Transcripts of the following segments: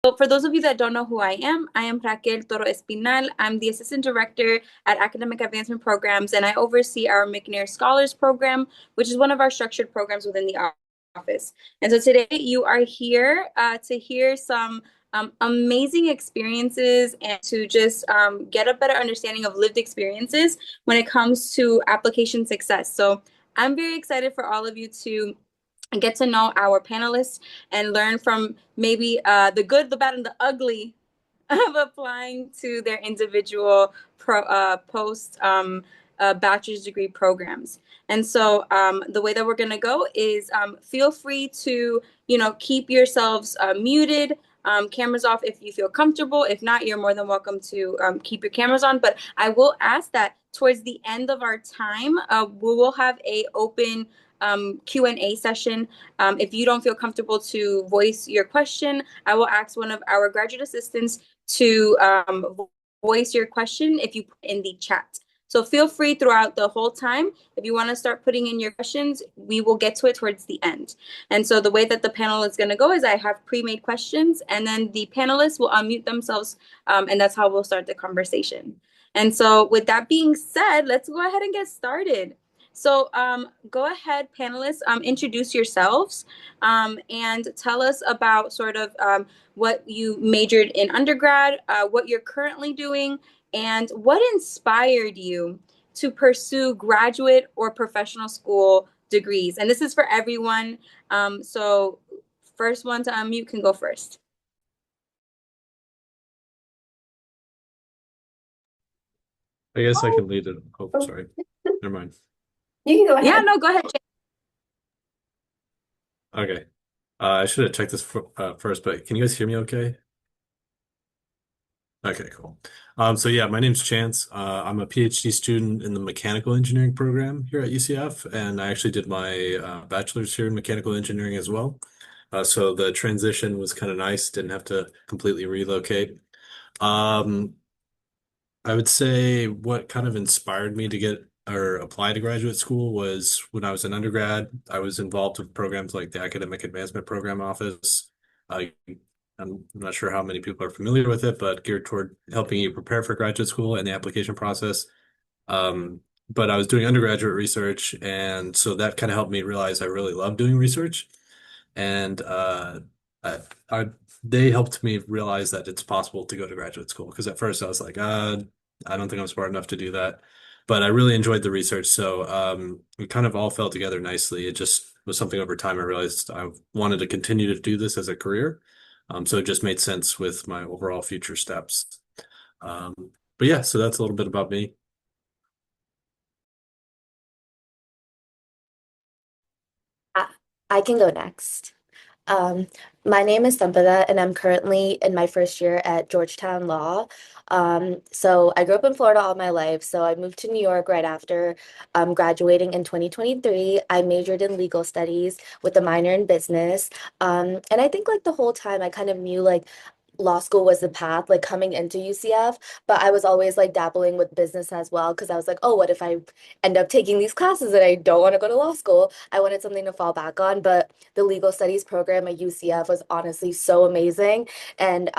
So for those of you that don't know who I am Raquel Toro Espinal. I'm the Assistant Director at Academic Advancement Programs, and I oversee our McNair Scholars Program, which is one of our structured programs within the office. And so today you are here to hear some amazing experiences and to just get a better understanding of lived experiences when it comes to application success. So I'm very excited for all of you to get to know our panelists and learn from maybe the good, the bad, and the ugly of applying to their individual post bachelor's degree programs. And so the way that we're going to go is feel free to, keep yourselves muted. Cameras off if you feel comfortable. If not, you're more than welcome to keep your cameras on. But I will ask that towards the end of our time, we will have a open Q&A session. If you don't feel comfortable to voice your question, I will ask one of our graduate assistants to voice your question if you put in the chat. So feel free throughout the whole time. If you want to start putting in your questions, we will get to it towards the end. And so the way that the panel is going to go is I have pre-made questions, and then the panelists will unmute themselves, and that's how we'll start the conversation. And so with that being said, let's go ahead and get started. So go ahead, panelists, introduce yourselves and tell us about sort of what you majored in undergrad, what you're currently doing, and what inspired you to pursue graduate or professional school degrees. And this is for everyone. So first one to unmute can go first. I guess I can lead it. Oh, sorry. Never mind. You can go Yeah, ahead. no, go ahead. Okay. I should have checked this first, but can you guys hear me okay? Okay, cool. So yeah, my name's Chance. I'm a PhD student in the mechanical engineering program here at UCF, and I actually did my bachelor's here in mechanical engineering as well. So the transition was kind of nice. Didn't have to completely relocate. Um, I would say what kind of inspired me to get or apply to graduate school was when I was an undergrad, I was involved with programs like the Academic Advancement Program Office. I'm not sure how many people are familiar with it, but geared toward helping you prepare for graduate school and the application process. Um, but I was doing undergraduate research, and so that kind of helped me realize I really love doing research. And I, I, they helped me realize that it's possible to go to graduate school. Because at first I was like, I don't think I'm smart enough to do that. But I really enjoyed the research, so it kind of all fell together nicely. It just was something over time I realized I wanted to continue to do this as a career. So it just made sense with my overall future steps. Um, but yeah, so that's a little bit about me. I, I can go next. Um, my name is Sampada, and I'm currently in my first year at Georgetown Law. So I grew up in Florida all my life. So I moved to New York right after graduating in 2023. I majored in legal studies with a minor in business. And I think like the whole time I kind of knew like law school was the path, like coming into UCF, but I was always like dabbling with business as well because I was like, oh, what if I end up taking these classes and I don't want to go to law school? I wanted something to fall back on, but the legal studies program at UCF was honestly so amazing. And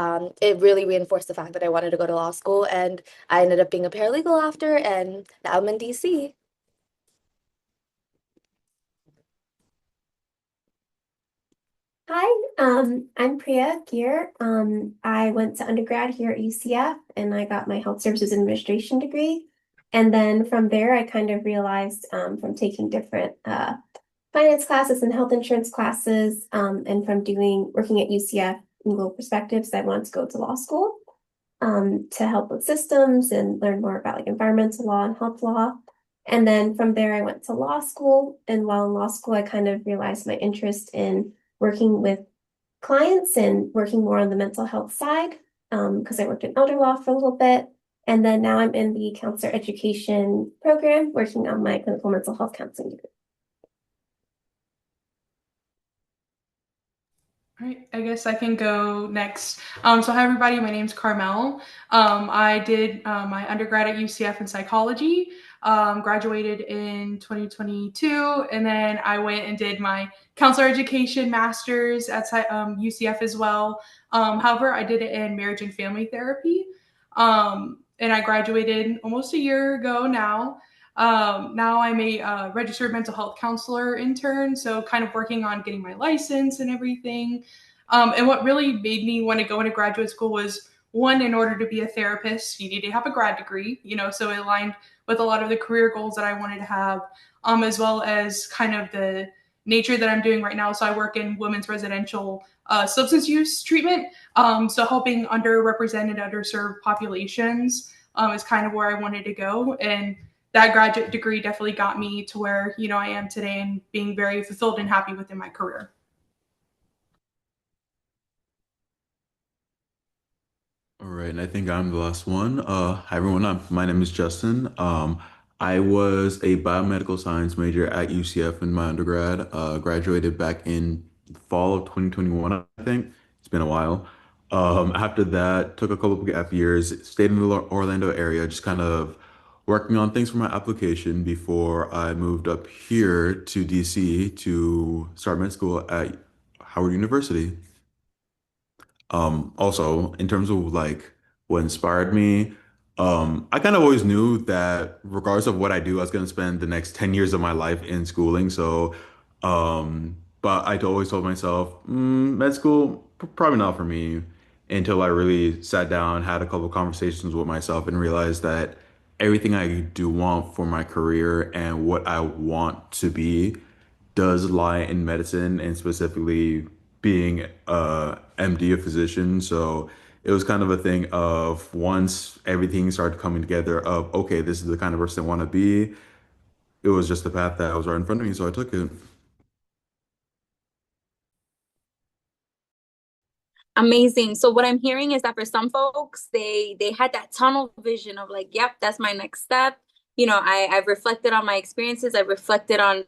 it really reinforced the fact that I wanted to go to law school. And I ended up being a paralegal after, and now I'm in DC. Hi, I'm Priya Gear. I went to undergrad here at UCF and I got my health services administration degree. And then from there, I kind of realized from taking different finance classes and health insurance classes, and from working at UCF in Global Perspectives, I wanted to go to law school to help with systems and learn more about like environmental law and health law. And then from there, I went to law school. And while in law school, I kind of realized my interest in working with clients and working more on the mental health side because I worked in elder law for a little bit. And then now I'm in the counselor education program working on my clinical mental health counseling degree. All right, I guess I can go next. So hi everybody, my name's Carmel. I did my undergrad at UCF in psychology. Graduated in 2022, and then I went and did my counselor education master's at UCF as well. However, I did it in marriage and family therapy. And I graduated almost a year ago now. Now I'm a registered mental health counselor intern, so kind of working on getting my license and everything. And what really made me want to go into graduate school was one, in order to be a therapist, you need to have a grad degree, so it aligned with a lot of the career goals that I wanted to have, as well as kind of the nature that I'm doing right now. So I work in women's residential substance use treatment. So helping underrepresented, underserved populations is kind of where I wanted to go. And that graduate degree definitely got me to where, I am today and being very fulfilled and happy within my career. All right, and I think I'm the last one. Hi everyone, my name is Justin. I was a biomedical science major at UCF in my undergrad. Graduated back in the fall of 2021, I think. It's been a while. After that, took a couple of gap years, stayed in the Orlando area, just kind of working on things for my application before I moved up here to DC to start med school at Howard University. Also, in terms of like what inspired me, I kind of always knew that regardless of what I do, I was going to spend the next 10 years of my life in schooling. So, but I always told myself, med school, probably not for me until I really sat down, had a couple of conversations with myself and realized that everything I do want for my career and what I want to be does lie in medicine and specifically being a MD, a physician. So it was kind of a thing of once everything started coming together of, okay, this is the kind of person I want to be. It was just the path that was right in front of me. So I took it. Amazing. So what I'm hearing is that for some folks, they had that tunnel vision of like, yep, that's my next step. I've reflected on my experiences. I've reflected on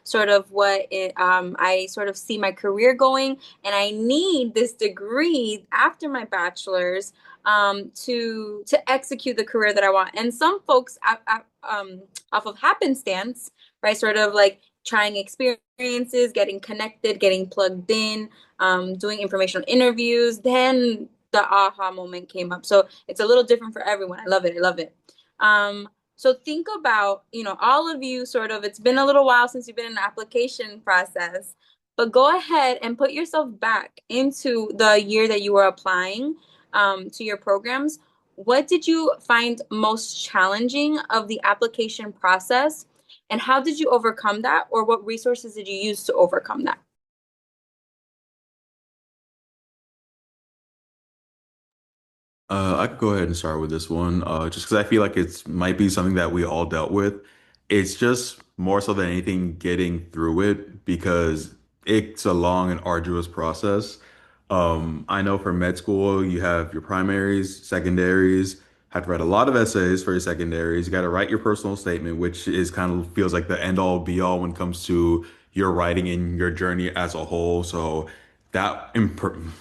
sort of I sort of see my career going, and I need this degree after my bachelor's to execute the career that I want. And some folks, off of happenstance, right, sort of like trying experiences, getting connected, getting plugged in, doing informational interviews, then the aha moment came up. So it's a little different for everyone. I love it. I love it. So think about, all of you sort of, it's been a little while since you've been in the application process, but go ahead and put yourself back into the year that you were applying to your programs. What did you find most challenging of the application process? And how did you overcome that? Or what resources did you use to overcome that? I could go ahead and start with this one, just because I feel like it's might be something that we all dealt with. It's just more so than anything getting through it because it's a long and arduous process. I know for med school, you have your primaries, secondaries, have to write a lot of essays for your secondaries. You got to write your personal statement, which is kind of feels like the end all be all when it comes to your writing and your journey as a whole. So that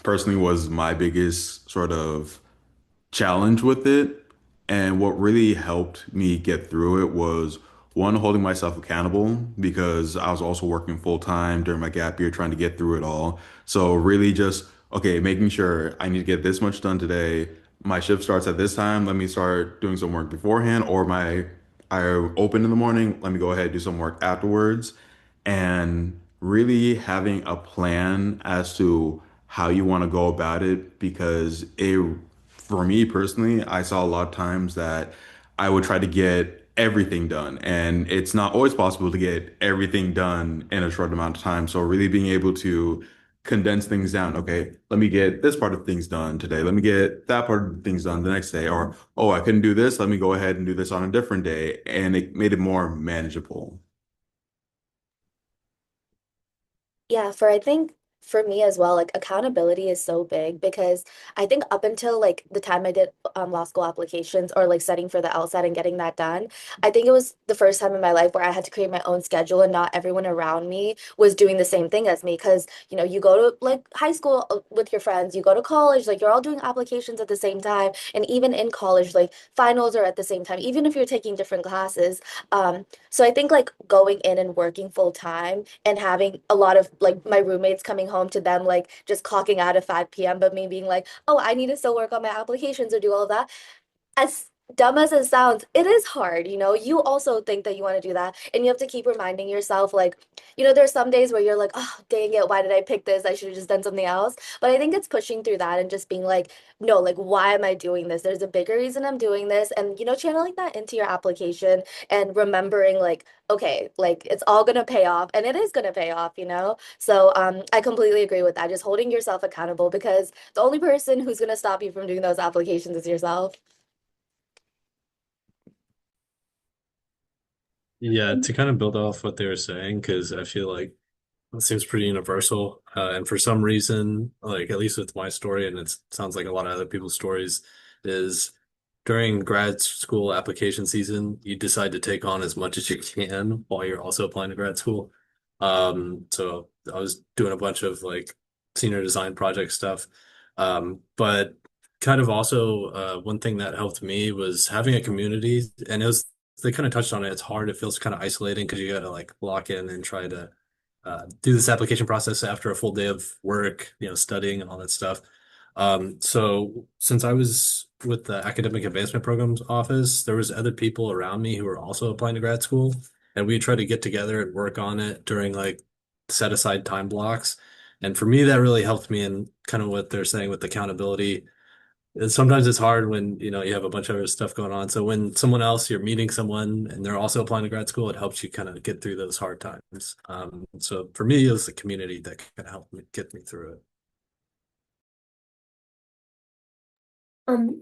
personally was my biggest sort of challenge with it. And what really helped me get through it was one, holding myself accountable because I was also working full time during my gap year trying to get through it all. So really just, okay, making sure I need to get this much done today. My shift starts at this time. Let me start doing some work beforehand, or I open in the morning. Let me go ahead and do some work afterwards. And really having a plan as to how you want to go about it because for me personally, I saw a lot of times that I would try to get everything done, and it's not always possible to get everything done in a short amount of time. So really being able to condense things down. Okay, let me get this part of things done today. Let me get that part of things done the next day. Or, oh, I couldn't do this. Let me go ahead and do this on a different day. And it made it more manageable. Yeah, for I think for me as well, like accountability is so big because I think up until like the time I did law school applications or like studying for the LSAT and getting that done, I think it was the first time in my life where I had to create my own schedule and not everyone around me was doing the same thing as me. Because, you know, you go to like high school with your friends, you go to college, like you're all doing applications at the same time. And even in college, like finals are at the same time, even if you're taking different classes. So I think like going in and working full time and having a lot of like my roommates coming home to them like just clocking out at 5 p.m. but me being like, oh, I need to still work on my applications or do all of that. As dumb as it sounds, it is hard, you know. You also think that you want to do that, and you have to keep reminding yourself, like, you know, there's some days where you're like, oh, dang it, why did I pick this? I should have just done something else. But I think it's pushing through that and just being like, no, like, why am I doing this? There's a bigger reason I'm doing this, and you know, channeling that into your application and remembering, like, okay, like it's all gonna pay off, and it is gonna pay off, you know. So, I completely agree with that. Just holding yourself accountable because the only person who's gonna stop you from doing those applications is yourself. Yeah, to kind of build off what they were saying, because I feel like it seems pretty universal. And for some reason, like at least with my story, and it sounds like a lot of other people's stories, is during grad school application season, you decide to take on as much as you can while you're also applying to grad school. So I was doing a bunch of like senior design project stuff. But kind of also one thing that helped me was having a community, and it was they kind of touched on it. It's hard. It feels kind of isolating because you got to like lock in and try to do this application process after a full day of work, you know, studying and all that stuff. So since I was with the Academic Advancement Programs office, there was other people around me who were also applying to grad school, and we tried to get together and work on it during like set aside time blocks. And for me, that really helped me in kind of what they're saying with accountability. And sometimes it's hard when, you know, you have a bunch of other stuff going on. So when someone else, you're meeting someone and they're also applying to grad school, it helps you kind of get through those hard times. So for me, it was the community that kind of helped me get me through it.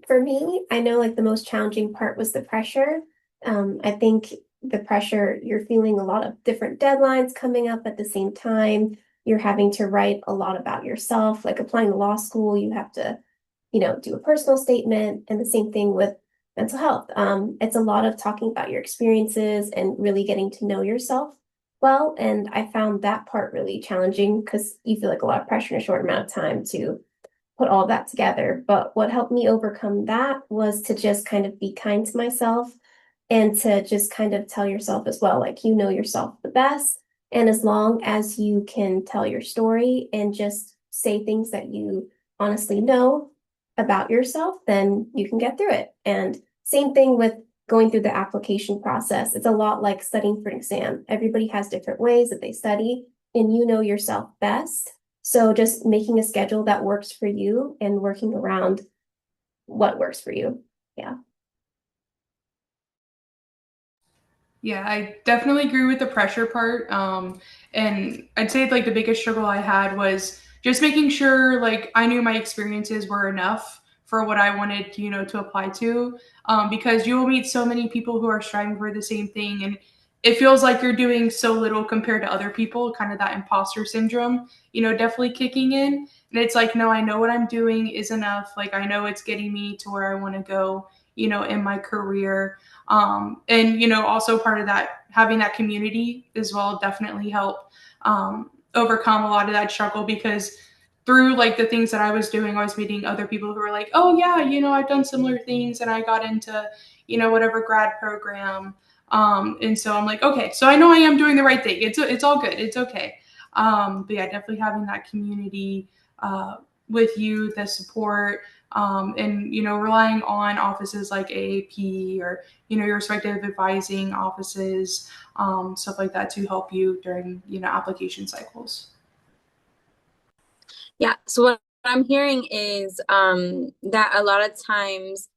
For me, I know like the most challenging part was the pressure. I think the pressure, you're feeling a lot of different deadlines coming up at the same time. You're having to write a lot about yourself, like applying to law school, you have to, you know, do a personal statement, and the same thing with mental health. It's a lot of talking about your experiences and really getting to know yourself well. And I found that part really challenging because you feel like a lot of pressure in a short amount of time to put all that together. But what helped me overcome that was to just kind of be kind to myself and to just kind of tell yourself as well, like you know yourself the best. And as long as you can tell your story and just say things that you honestly know about yourself, then you can get through it. And same thing with going through the application process. It's a lot like studying for an exam. Everybody has different ways that they study, and you know yourself best. So just making a schedule that works for you and working around what works for you. Yeah. Yeah, I definitely agree with the pressure part. And I'd say like the biggest struggle I had was just making sure like I knew my experiences were enough for what I wanted, you know, to apply to. Because you will meet so many people who are striving for the same thing, and it feels like you're doing so little compared to other people, kind of that imposter syndrome, you know, definitely kicking in. And it's like, no, I know what I'm doing is enough. Like I know it's getting me to where I want to go, you know, in my career. And you know, also part of that, having that community as well definitely help overcome a lot of that struggle, because through like the things that I was doing, I was meeting other people who were like, oh yeah, you know, I've done similar things and I got into, you know, whatever grad program. And so I'm like, okay, so I know I am doing the right thing. It's all good. It's okay. But yeah, definitely having that community with you, the support, and you know, relying on offices like AAP or you know your respective advising offices, stuff like that to help you during you know application cycles. Yeah, so what I'm hearing is that a lot of times,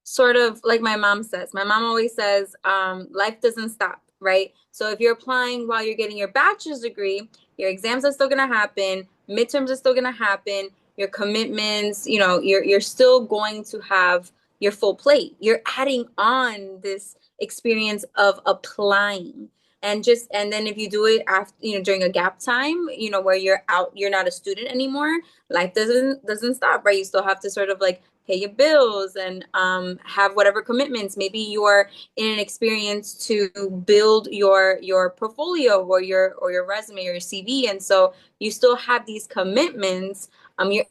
sort of like my mom says, my mom always says, life doesn't stop, right? So if you're applying while you're getting your bachelor's degree, your exams are still going to happen, midterms are still going to happen, your commitments, you know, you're still going to have your full plate. You're adding on this experience of applying. And then if you do it after, during a gap time, where you're out, you're not a student anymore, life doesn't stop, right? You still have to sort of like pay your bills and have whatever commitments. Maybe you're in an experience to build your portfolio or your resume or your CV, and so you still have these commitments. You're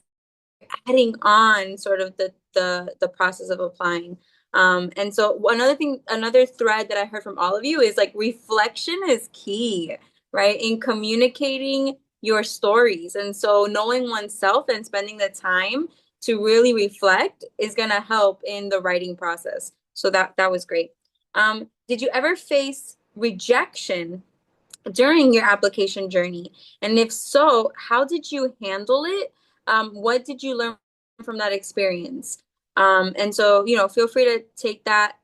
adding on sort of the process of applying. And so another thread that I heard from all of you is like reflection is key, right? In communicating your stories. And so knowing oneself and spending the time to really reflect is going to help in the writing process. So that was great. Did you ever face rejection during your application journey? And if so, how did you handle it? What did you learn from that experience? And so, feel free to take that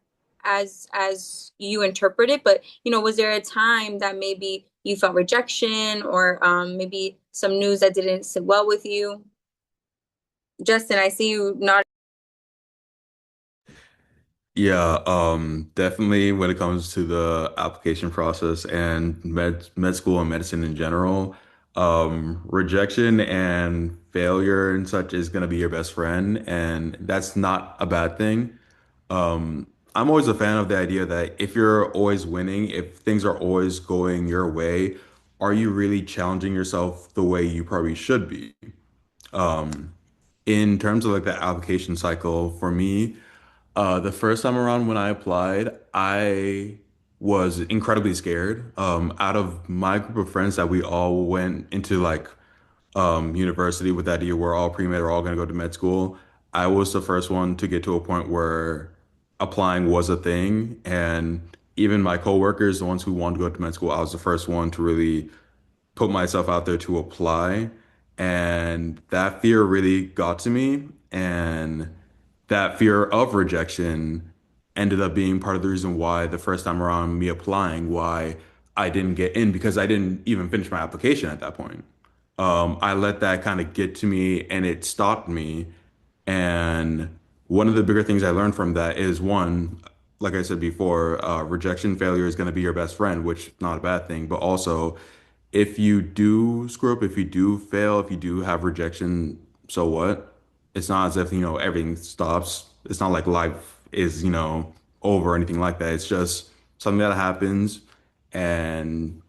as you interpret it. But, was there a time that maybe you felt rejection or maybe some news that didn't sit well with you? Justin, I see you not. Yeah, definitely when it comes to the application process and med school and medicine in general, rejection and failure and such is gonna be your best friend, and that's not a bad thing. I'm always a fan of the idea that if you're always winning, if things are always going your way, are you really challenging yourself the way you probably should be? In terms of like the application cycle, for me, the first time around when I applied, I was incredibly scared. Out of my group of friends that we all went into like university with that idea we're all pre-med, we're all gonna go to med school. I was the first one to get to a point where applying was a thing, and even my coworkers, the ones who wanted to go to med school, I was the first one to really put myself out there to apply. And that fear really got to me. And that fear of rejection ended up being part of the reason why the first time around me applying, why I didn't get in because I didn't even finish my application at that point. I let that kind of get to me and it stopped me. And one of the bigger things I learned from that is one, like I said before, rejection failure is going to be your best friend, which is not a bad thing. But also, if you do screw up, if you do fail, if you do have rejection, so what? It's not as if, everything stops. It's not like life is, over or anything like that. It's just something that happens and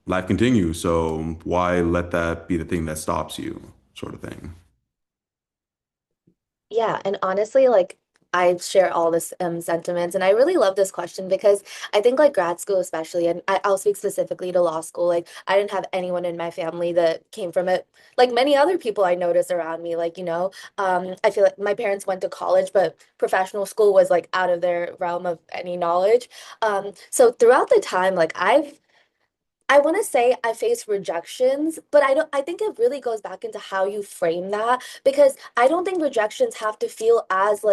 life continues. So why let that be the thing that stops you, sort of thing. Yeah, and honestly, like I share all this sentiments, and I really love this question because I think like grad school especially, and I'll speak specifically to law school. Like I didn't have anyone in my family that came from it. Like many other people I notice around me, like I feel like my parents went to college, but professional school was like out of their realm of any knowledge. So throughout the time, like I want to say I face rejections, but I think it really goes back into how you frame that because I don't think rejections have to feel as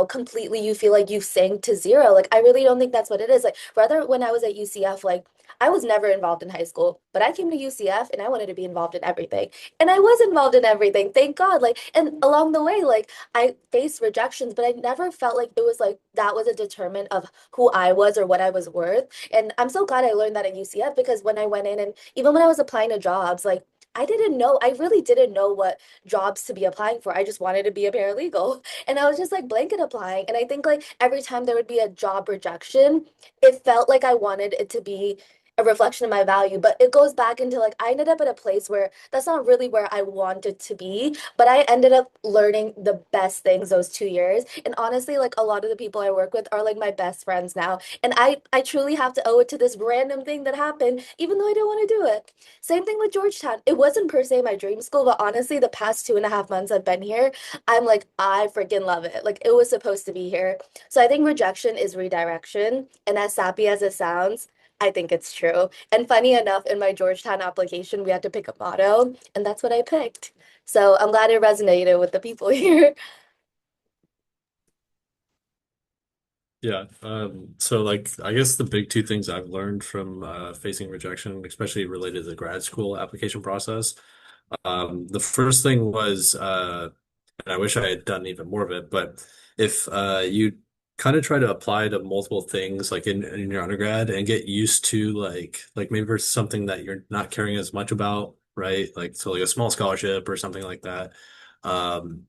completely you feel like you sank to zero. Like I really don't think that's what it is. Like rather when I was at UCF, like I was never involved in high school, but I came to UCF and I wanted to be involved in everything. And I was involved in everything. Thank God. Like and along the way, like I faced rejections, but I never felt like it was like that was a determinant of who I was or what I was worth. And I'm so glad I learned that at UCF because when I went in and even when I was applying to jobs, like I really didn't know what jobs to be applying for. I just wanted to be a paralegal. And I was just like blanket applying. And I think like every time there would be a job rejection, it felt like I wanted it to be a reflection of my value. But it goes back into like I ended up at a place where that's not really where I wanted to be. But I ended up learning the best things those 2 years. And honestly, like a lot of the people I work with are like my best friends now. And I truly have to owe it to this random thing that happened, even though I didn't want to do it. Same thing with Georgetown. It wasn't per se my dream school, but honestly, the past 2.5 months I've been here, I'm like, I freaking love it. Like it was supposed to be here. So I think rejection is redirection. And as sappy as it sounds, I think it's true. And funny enough, in my Georgetown application, we had to pick a motto, and that's what I picked. So I'm glad it resonated with the people here. Yeah. So like I guess the big two things I've learned from facing rejection, especially related to the grad school application process. The first thing was and I wish I had done even more of it, but if you kind of try to apply to multiple things like in your undergrad and get used to like maybe there's something that you're not caring as much about, right? Like so like a small scholarship or something like that. Um,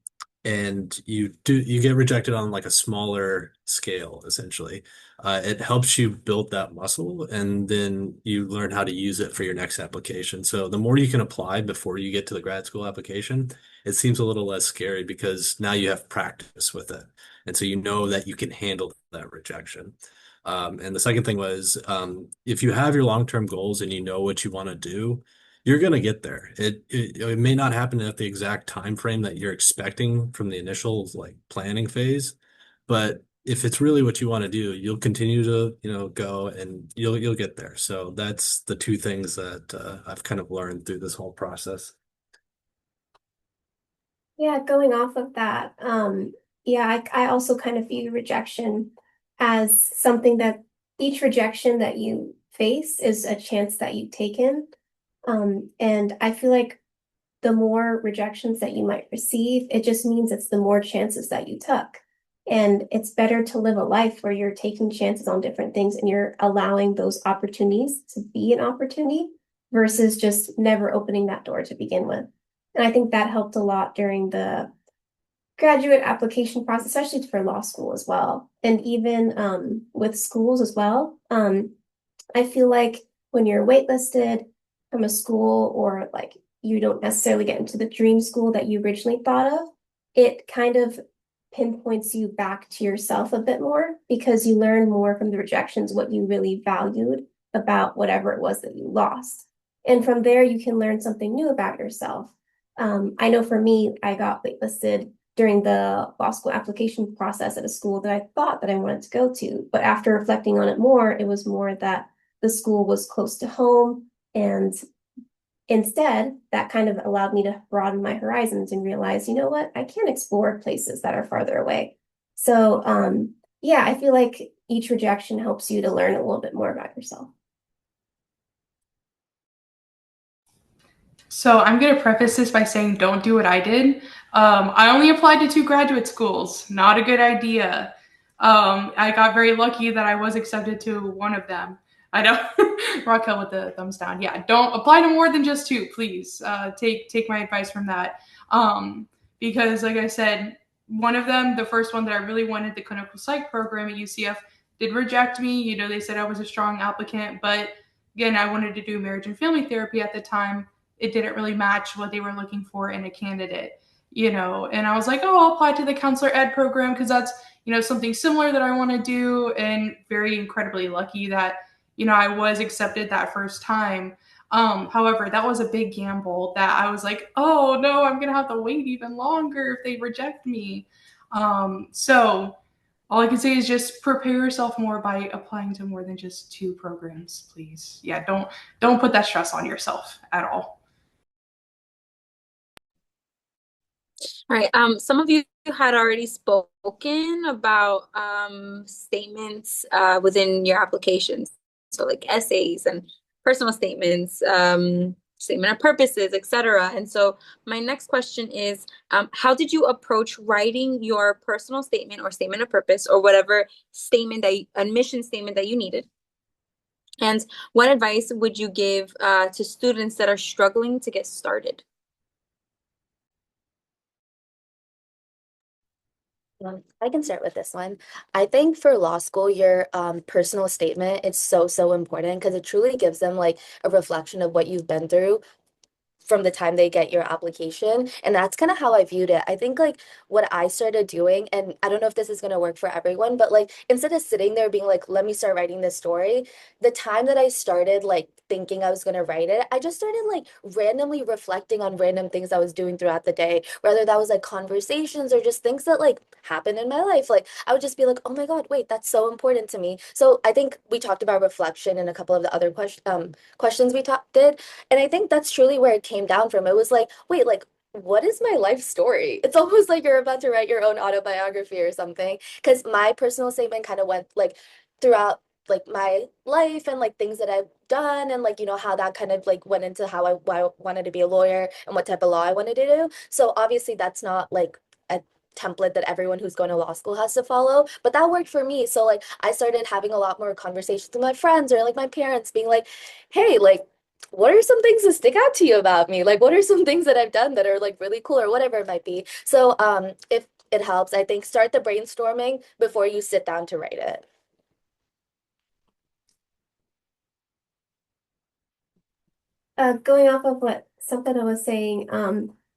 and you get rejected on like a smaller scale, essentially. It helps you build that muscle and then you learn how to use it for your next application. So the more you can apply before you get to the grad school application, it seems a little less scary because now you have practice with it. And so you know that you can handle that rejection. And the second thing was, if you have your long-term goals and you know what you want to do, you're going to get there. It may not happen at the exact time frame that you're expecting from the initial like planning phase, but if it's really what you want to do, you'll continue to, go and you'll get there. So that's the two things that I've kind of learned through this whole process. Yeah, going off of that, yeah, I also kind of view rejection as something that each rejection that you face is a chance that you've taken. And I feel like the more rejections that you might receive, it just means it's the more chances that you took. And it's better to live a life where you're taking chances on different things and you're allowing those opportunities to be an opportunity versus just never opening that door to begin with. And I think that helped a lot during the graduate application process, especially for law school as well. And even with schools as well. I feel like when you're waitlisted from a school or like you don't necessarily get into the dream school that you originally thought of, it kind of pinpoints you back to yourself a bit more because you learn more from the rejections what you really valued about whatever it was that you lost. And from there, you can learn something new about yourself. I know for me, I got waitlisted during the law school application process at a school that I thought that I wanted to go to. But after reflecting on it more, it was more that the school was close to home. And instead, that kind of allowed me to broaden my horizons and realize, you know what, I can explore places that are farther away. So, yeah, I feel like each rejection helps you to learn a little bit more about yourself. So I'm going to preface this by saying don't do what I did. I only applied to 2 graduate schools. Not a good idea. I got very lucky that I was accepted to one of them. I know Raquel with the thumbs down. Yeah, don't apply to more than just 2, please. Take my advice from that. Because like I said, one of them, the first one that I really wanted, the clinical psych program at UCF, did reject me. They said I was a strong applicant, but again, I wanted to do marriage and family therapy at the time. It didn't really match what they were looking for in a candidate, and I was like, oh, I'll apply to the counselor ed program because that's, something similar that I want to do, and very incredibly lucky that, I was accepted that first time. However, that was a big gamble that I was like, oh no, I'm going to have to wait even longer if they reject me. So all I can say is just prepare yourself more by applying to more than just 2 programs, please. Yeah, don't put that stress on yourself at all. All right. Some of you had already spoken about statements within your applications. So like essays and personal statements, statement of purposes, etc. And so my next question is, how did you approach writing your personal statement or statement of purpose or whatever statement admission statement that you needed? And what advice would you give to students that are struggling to get started? I can start with this one. I think for law school, your personal statement is so, so important because it truly gives them like a reflection of what you've been through from the time they get your application. And that's kind of how I viewed it. I think like what I started doing, and I don't know if this is going to work for everyone, but like instead of sitting there being like, let me start writing this story, the time that I started like thinking I was going to write it, I just started like randomly reflecting on random things I was doing throughout the day, whether that was like conversations or just things that like happened in my life. Like I would just be like, oh my God, wait, that's so important to me. So I think we talked about reflection in a couple of the other questions we did. And I think that's truly where it came down from. It was like, wait, like, what is my life story? It's almost like you're about to write your own autobiography or something. Because my personal statement kind of went like throughout like my life and like things that I've done and like how that kind of like went into why I wanted to be a lawyer and what type of law I wanted to do. So obviously that's not like a template that everyone who's going to law school has to follow, but that worked for me. So like I started having a lot more conversations with my friends or like my parents being like, hey, like what are some things that stick out to you about me? Like what are some things that I've done that are like really cool or whatever it might be. So if it helps, I think start the brainstorming before you sit down to write it. Going off of what something I was saying,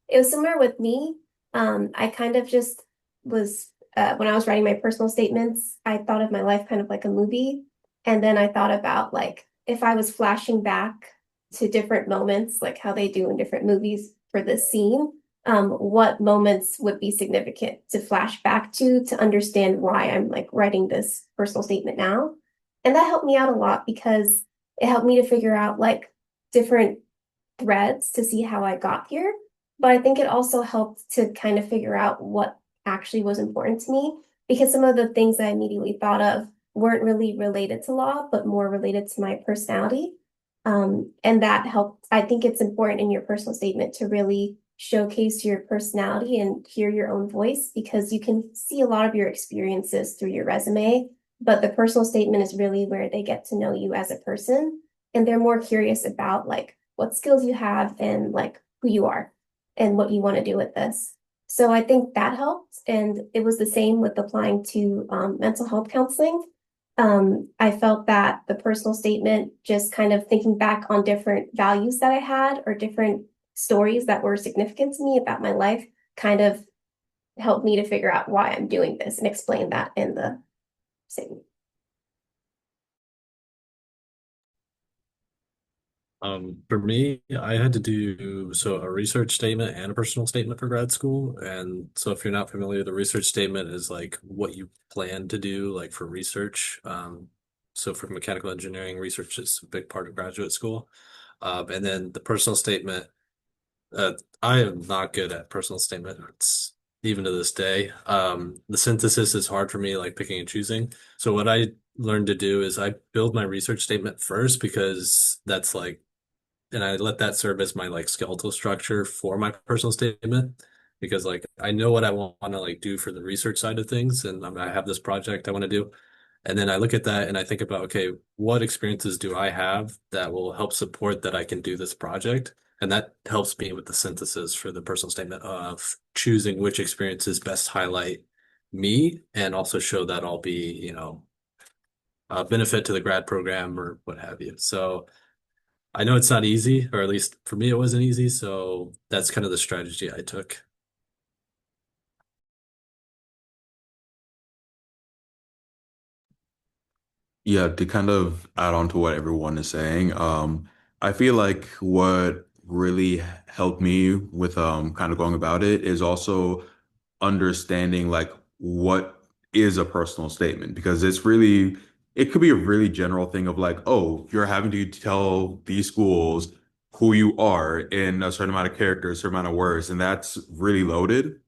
it was similar with me. I kind of just was when I was writing my personal statements, I thought of my life kind of like a movie, and then I thought about like if I was flashing back to different moments, like how they do in different movies for this scene, what moments would be significant to flash back to understand why I'm like writing this personal statement now, and that helped me out a lot because it helped me to figure out like different threads to see how I got here. But I think it also helped to kind of figure out what actually was important to me because some of the things I immediately thought of weren't really related to law, but more related to my personality. And that helped. I think it's important in your personal statement to really showcase your personality and hear your own voice because you can see a lot of your experiences through your resume, but the personal statement is really where they get to know you as a person and they're more curious about like what skills you have and like who you are and what you want to do with this. So I think that helped. And it was the same with applying to mental health counseling. I felt that the personal statement, just kind of thinking back on different values that I had or different stories that were significant to me about my life, kind of helped me to figure out why I'm doing this and explain that in the statement. For me, I had to do so a research statement and a personal statement for grad school. And so if you're not familiar, the research statement is like what you plan to do, like for research. So for mechanical engineering, research is a big part of graduate school. And then the personal statement, uh, I am not good at personal statements even to this day. The synthesis is hard for me, like picking and choosing. So what I learned to do is I build my research statement first because that's like and I let that serve as my like skeletal structure for my personal statement because like I know what I want to like do for the research side of things and I have this project I want to do and then I look at that and I think about okay what experiences do I have that will help support that I can do this project and that helps me with the synthesis for the personal statement of choosing which experiences best highlight me and also show that I'll be a benefit to the grad program or what have you so I know it's not easy, or at least for me, it wasn't easy. So that's kind of the strategy I took. Yeah, to kind of add on to what everyone is saying, I feel like what really helped me with kind of going about it is also understanding like what is a personal statement because it could be a really general thing of like, oh, you're having to tell these schools who you are in a certain amount of characters, a certain amount of words, and that's really loaded.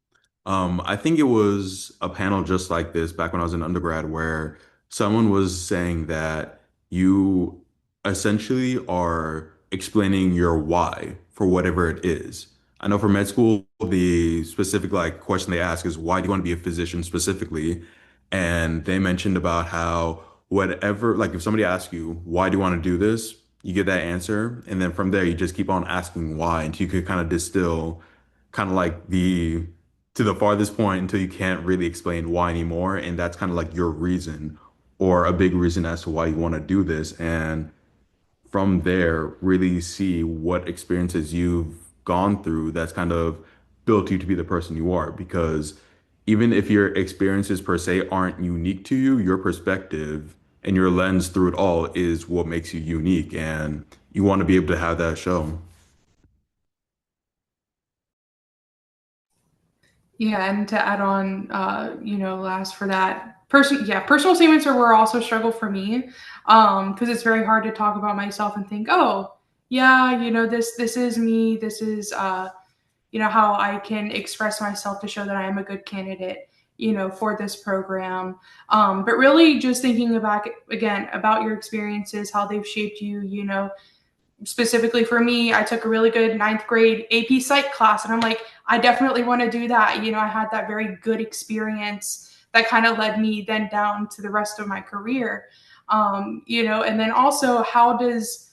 I think it was a panel just like this back when I was in undergrad where someone was saying that you essentially are explaining your why for whatever it is. I know for med school, the specific like question they ask is why do you want to be a physician specifically? And they mentioned about how whatever, like if somebody asks you, why do you want to do this? You get that answer. And then from there, you just keep on asking why until you could kind of distill kind of like the to the farthest point until you can't really explain why anymore. And that's kind of like your reason or a big reason as to why you want to do this. And from there, really see what experiences you've gone through that's kind of built you to be the person you are. Because even if your experiences per se aren't unique to you, your perspective and your lens through it all is what makes you unique. And you want to be able to have that show. Yeah, and to add on, last for that personal statements were also a struggle for me, because it's very hard to talk about myself and think, oh, yeah, this is me, this is, how I can express myself to show that I am a good candidate, for this program. But really, just thinking back again about your experiences, how they've shaped you, specifically for me, I took a really good ninth grade AP Psych class, and I'm like, I definitely want to do that. I had that very good experience that kind of led me then down to the rest of my career. And then also, how does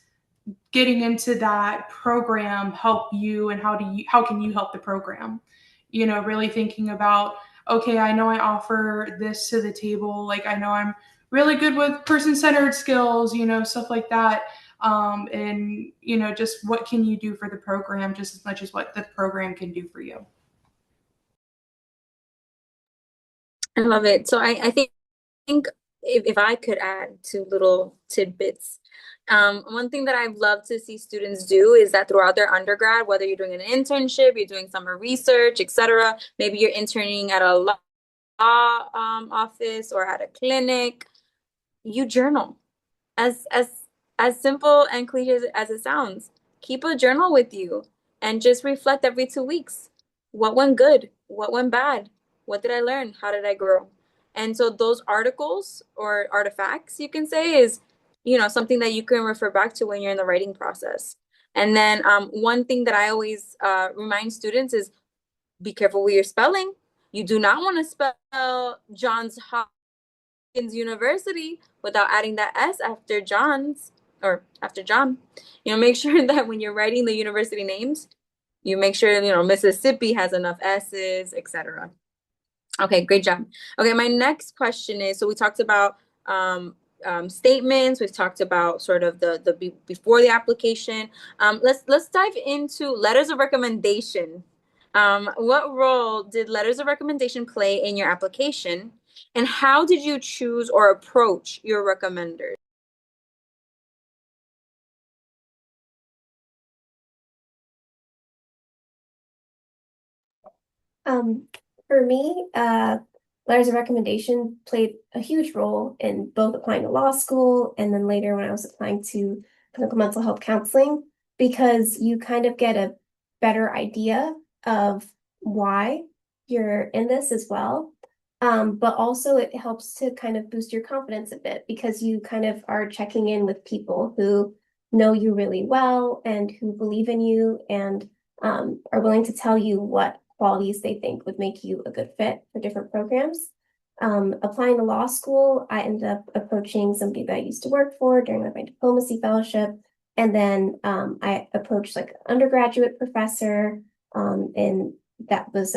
getting into that program help you, and how can you help the program? Really thinking about, okay, I know I offer this to the table. Like, I know I'm really good with person-centered skills, stuff like that. And just what can you do for the program just as much as what the program can do for you. I love it. So I think if I could add two little tidbits, one thing that I've loved to see students do is that throughout their undergrad, whether you're doing an internship, you're doing summer research, etc., maybe you're interning at a law office or at a clinic, you journal. As simple and cliche as it sounds, keep a journal with you and just reflect every 2 weeks. What went good? What went bad? What did I learn? How did I grow? And so those articles or artifacts, you can say, is something that you can refer back to when you're in the writing process. And then one thing that I always remind students is be careful with your spelling. You do not want to spell Johns Hopkins University without adding that S after John's or after John. Make sure that when you're writing the university names, you make sure, Mississippi has enough S's, etc. Okay, great job. Okay, my next question is, so we talked about statements. We've talked about sort of the before the application. Let's dive into letters of recommendation. What role did letters of recommendation play in your application, and how did you choose or approach your recommenders? For me, letters of recommendation played a huge role in both applying to law school and then later when I was applying to clinical mental health counseling, because you kind of get a better idea of why you're in this as well. But also it helps to kind of boost your confidence a bit because you kind of are checking in with people who know you really well and who believe in you and are willing to tell you what qualities they think would make you a good fit for different programs. Applying to law school, I ended up approaching somebody that I used to work for during my diplomacy fellowship. And then I approached like an undergraduate professor, and that was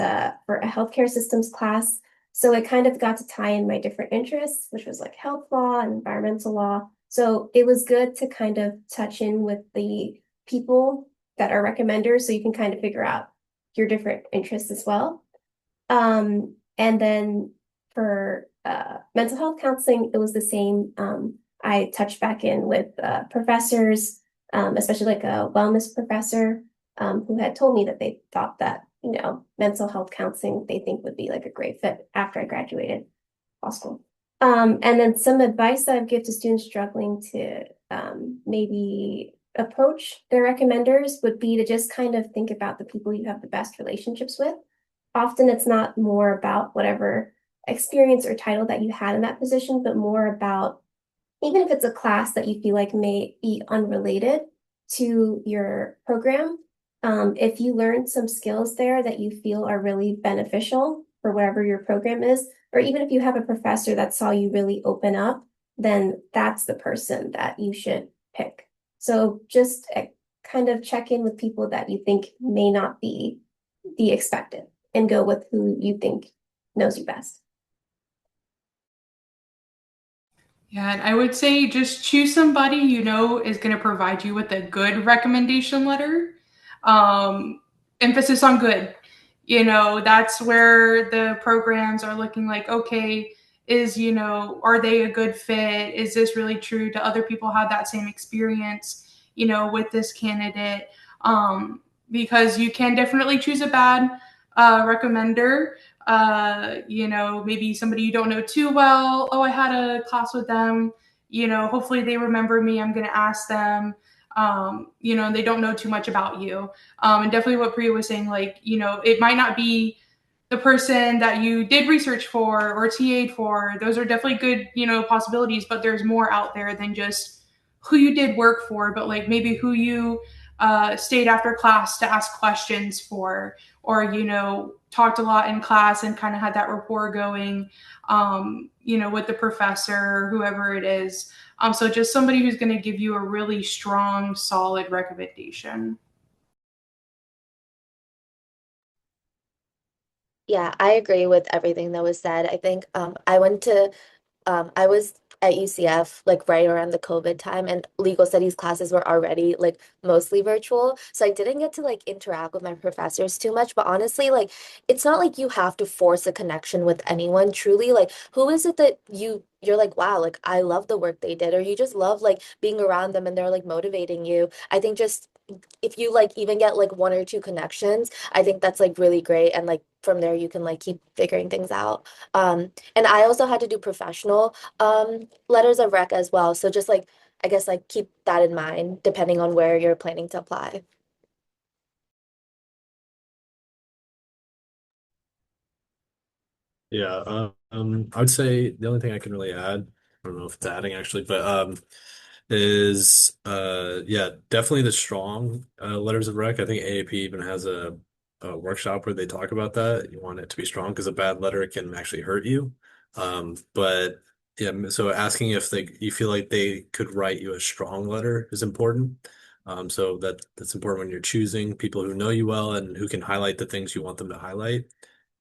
for a healthcare systems class. So it kind of got to tie in my different interests, which was like health law and environmental law. So it was good to kind of touch in with the people that are recommenders so you can kind of figure out your different interests as well. And then for mental health counseling, it was the same. I touched back in with professors, especially like a wellness professor who had told me that they thought that, mental health counseling they think would be like a great fit after I graduated law school. And then some advice that I'd give to students struggling to maybe approach their recommenders would be to just kind of think about the people you have the best relationships with. Often it's not more about whatever experience or title that you had in that position, but more about even if it's a class that you feel like may be unrelated to your program, if you learn some skills there that you feel are really beneficial for whatever your program is, or even if you have a professor that saw you really open up, then that's the person that you should pick. So just kind of check in with people that you think may not be the expected and go with who you think knows you best. Yeah, and I would say just choose somebody is going to provide you with a good recommendation letter. Emphasis on good. That's where the programs are looking like, okay, are they a good fit? Is this really true? Do other people have that same experience, with this candidate? Because you can definitely choose a bad recommender. Maybe somebody you don't know too well. Oh, I had a class with them. Hopefully they remember me. I'm going to ask them. They don't know too much about you. And definitely what Priya was saying, like, it might not be the person that you did research for or TA'd for. Those are definitely good, possibilities, but there's more out there than just who you did work for, but like maybe who you stayed after class to ask questions for, or, talked a lot in class and kind of had that rapport going, with the professor, whoever it is. So just somebody who's going to give you a really strong, solid recommendation. Yeah, I agree with everything that was said. I think I was at UCF like right around the COVID time, and legal studies classes were already like mostly virtual. So I didn't get to like interact with my professors too much. But honestly, like it's not like you have to force a connection with anyone. Truly, like who is it that you're like, wow, like I love the work they did, or you just love like being around them and they're like motivating you. I think just if you like even get like one or two connections, I think that's like really great. And like from there you can like keep figuring things out. And I also had to do professional letters of rec as well. So just like I guess like keep that in mind depending on where you're planning to apply. Yeah, I would say the only thing I can really add, I don't know if it's adding actually, but is yeah, definitely the strong letters of rec. I think AAP even has a workshop where they talk about that. You want it to be strong because a bad letter can actually hurt you. But yeah, so asking if you feel like they could write you a strong letter is important. So that's important when you're choosing people who know you well and who can highlight the things you want them to highlight.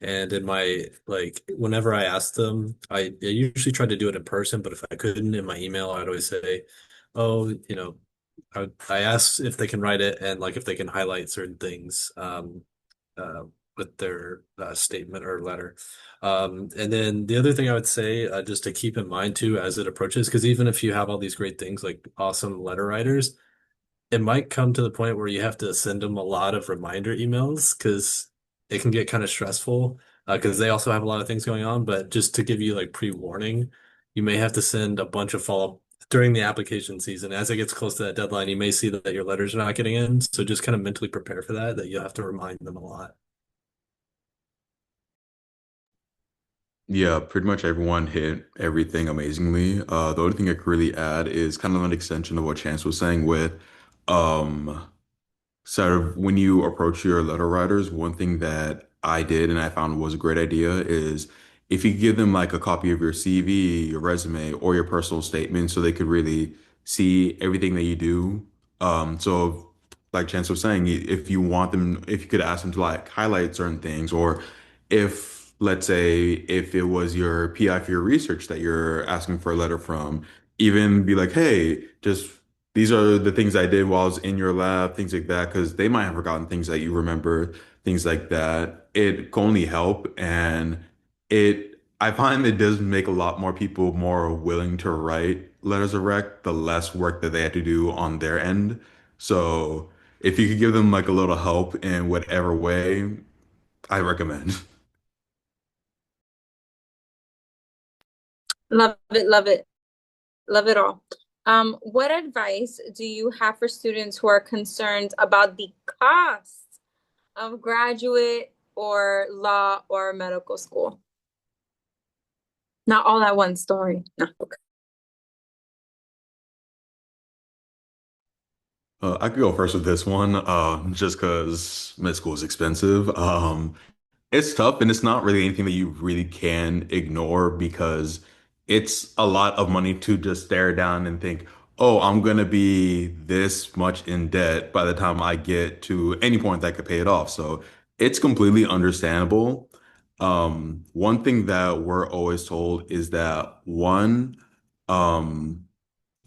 And in my like whenever I ask them, I usually try to do it in person, but if I couldn't in my email, I'd always say, oh, I ask if they can write it and like if they can highlight certain things uh with their statement or letter. And then the other thing I would say, just to keep in mind too as it approaches, because even if you have all these great things like awesome letter writers, it might come to the point where you have to send them a lot of reminder emails because it can get kind of stressful because they also have a lot of things going on. But just to give you like pre-warning, you may have to send a bunch of follow-up during the application season. As it gets close to that deadline, you may see that your letters are not getting in. So just kind of mentally prepare for that you'll have to remind them a lot. Yeah, pretty much everyone hit everything amazingly. The only thing I could really add is kind of an extension of what Chance was saying with um sort of when you approach your letter writers, one thing that I did and I found was a great idea is if you give them like a copy of your CV, your resume, or your personal statement so they could really see everything that you do. So like Chance was saying, if you want them, if you could ask them to like highlight certain things, or if let's say if it was your PI for your research that you're asking for a letter from, even be like, hey, just these are the things I did while I was in your lab, things like that, because they might have forgotten things that you remember, things like that. It can only help, and I find it does make a lot more people more willing to write letters of rec, the less work that they had to do on their end. So if you could give them like a little help in whatever way, I recommend. Love it, love it, love it all. What advice do you have for students who are concerned about the cost of graduate or law or medical school? Not all that one story. No. Okay. I could go first with this one, just because med school is expensive. It's tough and it's not really anything that you really can ignore because it's a lot of money to just stare down and think, oh, I'm gonna be this much in debt by the time I get to any point that I could pay it off. So it's completely understandable. One thing that we're always told is that um,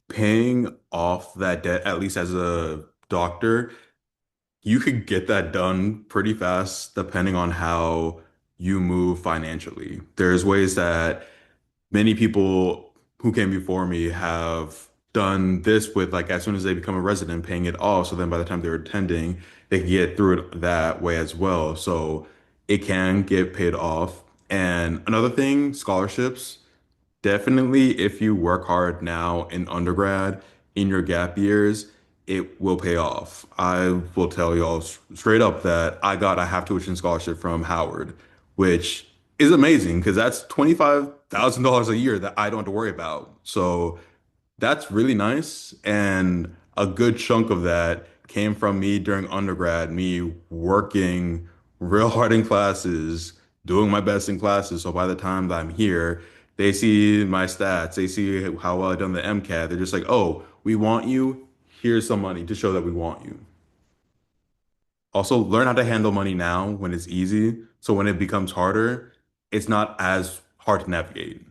paying off that debt, at least as a doctor, you could get that done pretty fast depending on how you move financially. There's ways that many people who came before me have done this with like as soon as they become a resident, paying it off. So then by the time they're attending, they can get through it that way as well. So it can get paid off. And another thing, scholarships. Definitely, if you work hard now in undergrad, in your gap years, it will pay off. I will tell y'all straight up that I got a half tuition scholarship from Howard, which is amazing because that's $25,000 a year that I don't have to worry about. So that's really nice. And a good chunk of that came from me during undergrad, me working real hard in classes, doing my best in classes. So by the time that I'm here, they see my stats, they see how well I've done the MCAT. They're just like, oh, we want you. Here's some money to show that we want you. Also, learn how to handle money now when it's easy. So when it becomes harder, it's not as hard to navigate.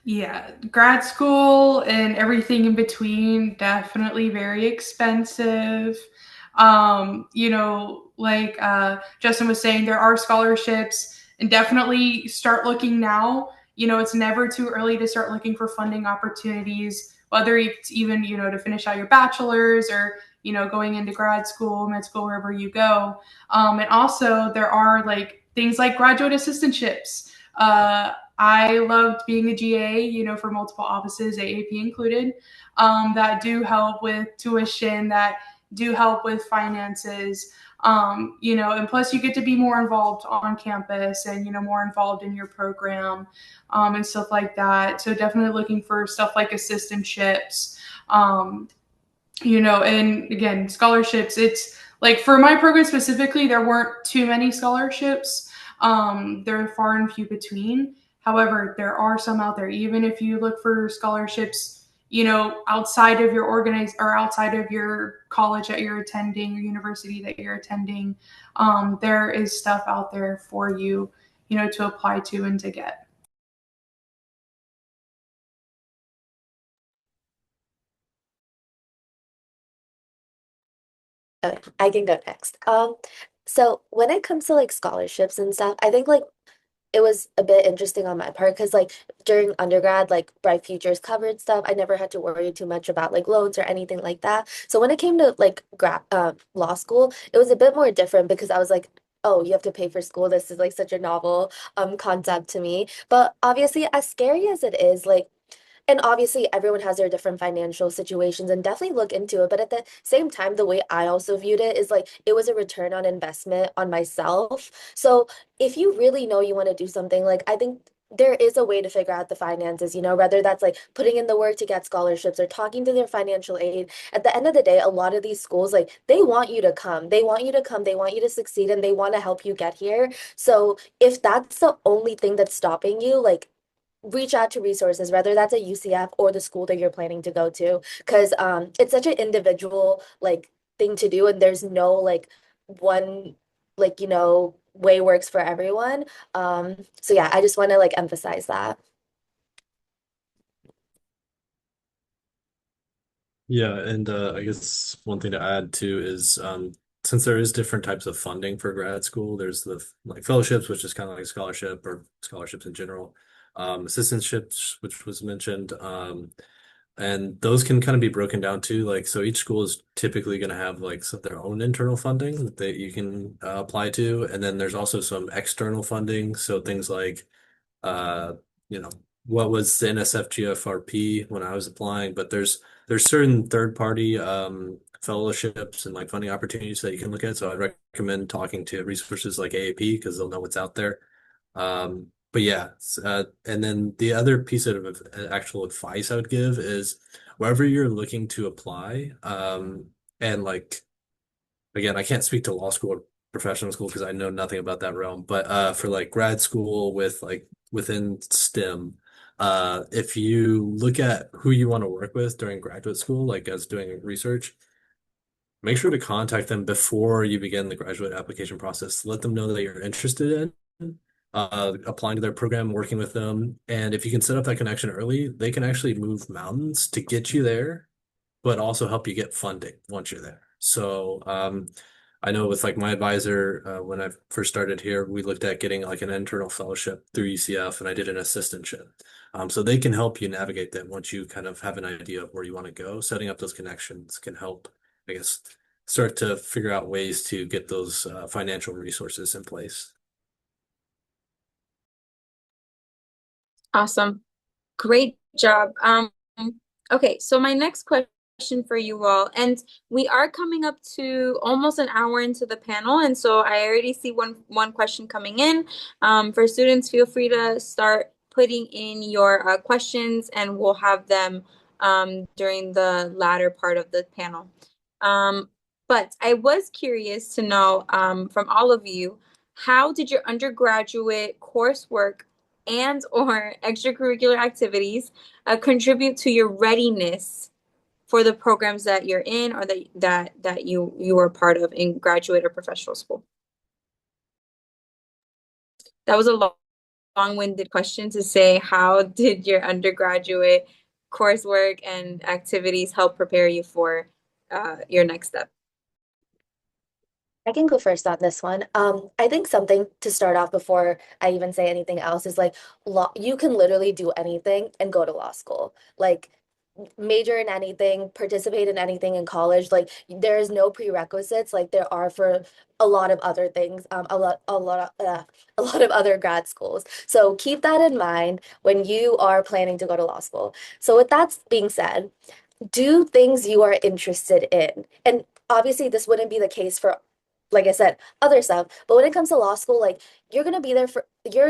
Yeah, grad school and everything in between, definitely very expensive. Like Justin was saying, there are scholarships and definitely start looking now. It's never too early to start looking for funding opportunities, whether it's even, to finish out your bachelor's or, going into grad school, med school, wherever you go. And also there are like things like graduate assistantships. I loved being a GA, for multiple offices, AAP included, that do help with tuition, that do help with finances, and plus you get to be more involved on campus and, more involved in your program, and stuff like that. So definitely looking for stuff like assistantships, and again, scholarships. It's like for my program specifically, there weren't too many scholarships. They're far and few between. However, there are some out there. Even if you look for scholarships, outside of your organize or outside of your college that you're attending or university that you're attending, there is stuff out there for you, to apply to and to get. Okay, I can go next. So when it comes to like scholarships and stuff, I think like it was a bit interesting on my part because like during undergrad, like Bright Futures covered stuff. I never had to worry too much about like loans or anything like that. So when it came to like law school, it was a bit more different because I was like, oh, you have to pay for school. This is like such a novel concept to me. But obviously, as scary as it is, like and obviously, everyone has their different financial situations and definitely look into it. But at the same time, the way I also viewed it is like it was a return on investment on myself. So if you really know you want to do something, like I think there is a way to figure out the finances, whether that's like putting in the work to get scholarships or talking to their financial aid. At the end of the day, a lot of these schools, like they want you to come. They want you to come. They want you to succeed and they want to help you get here. So if that's the only thing that's stopping you, like reach out to resources, whether that's a UCF or the school that you're planning to go to, because it's such an individual like thing to do, and there's no like one like way works for everyone. So yeah, I just want to like emphasize that. Yeah, and I guess one thing to add too is since there is different types of funding for grad school, there's the like fellowships, which is kind of like a scholarship or scholarships in general, assistantships, which was mentioned, and those can kind of be broken down too. Like, so each school is typically going to have like some their own internal funding that you can apply to, and then there's also some external funding. So things like uh, you know, what was the NSF when I was applying, but there's certain third party fellowships and like funding opportunities that you can look at. So I'd recommend talking to resources like AAP because they'll know what's out there. But yeah, and then the other piece of actual advice I would give is wherever you're looking to apply, and like again, I can't speak to law school or professional school because I know nothing about that realm, but for like grad school with like within STEM, if you look at who you want to work with during graduate school, like as doing research, make sure to contact them before you begin the graduate application process. Let them know that you're interested in applying to their program, working with them. And if you can set up that connection early, they can actually move mountains to get you there but also help you get funding once you're there. So I know with like my advisor, when I first started here, we looked at getting like an internal fellowship through UCF and I did an assistantship. So they can help you navigate that once you kind of have an idea of where you want to go. Setting up those connections can help, I guess, start to figure out ways to get those financial resources in place. Awesome. Great job. Okay, so my next question for you all, and we are coming up to almost an hour into the panel, and so I already see one question coming in. For students, feel free to start putting in your questions, and we'll have them during the latter part of the panel. Um, But I was curious to know from all of you, how did your undergraduate coursework and or extracurricular activities contribute to your readiness for the programs that you're in or that you are part of in graduate or professional school? That was a long-winded question to say, how did your undergraduate coursework and activities help prepare you for your next step? I can go first on this one. I think something to start off before I even say anything else is like law, you can literally do anything and go to law school. Like major in anything, participate in anything in college. Like there is no prerequisites like there are for a lot of other things, a lot of other grad schools. So keep that in mind when you are planning to go to law school. So with that being said, do things you are interested in. And obviously, this wouldn't be the case for, like I said, other stuff. But when it comes to law school, like you're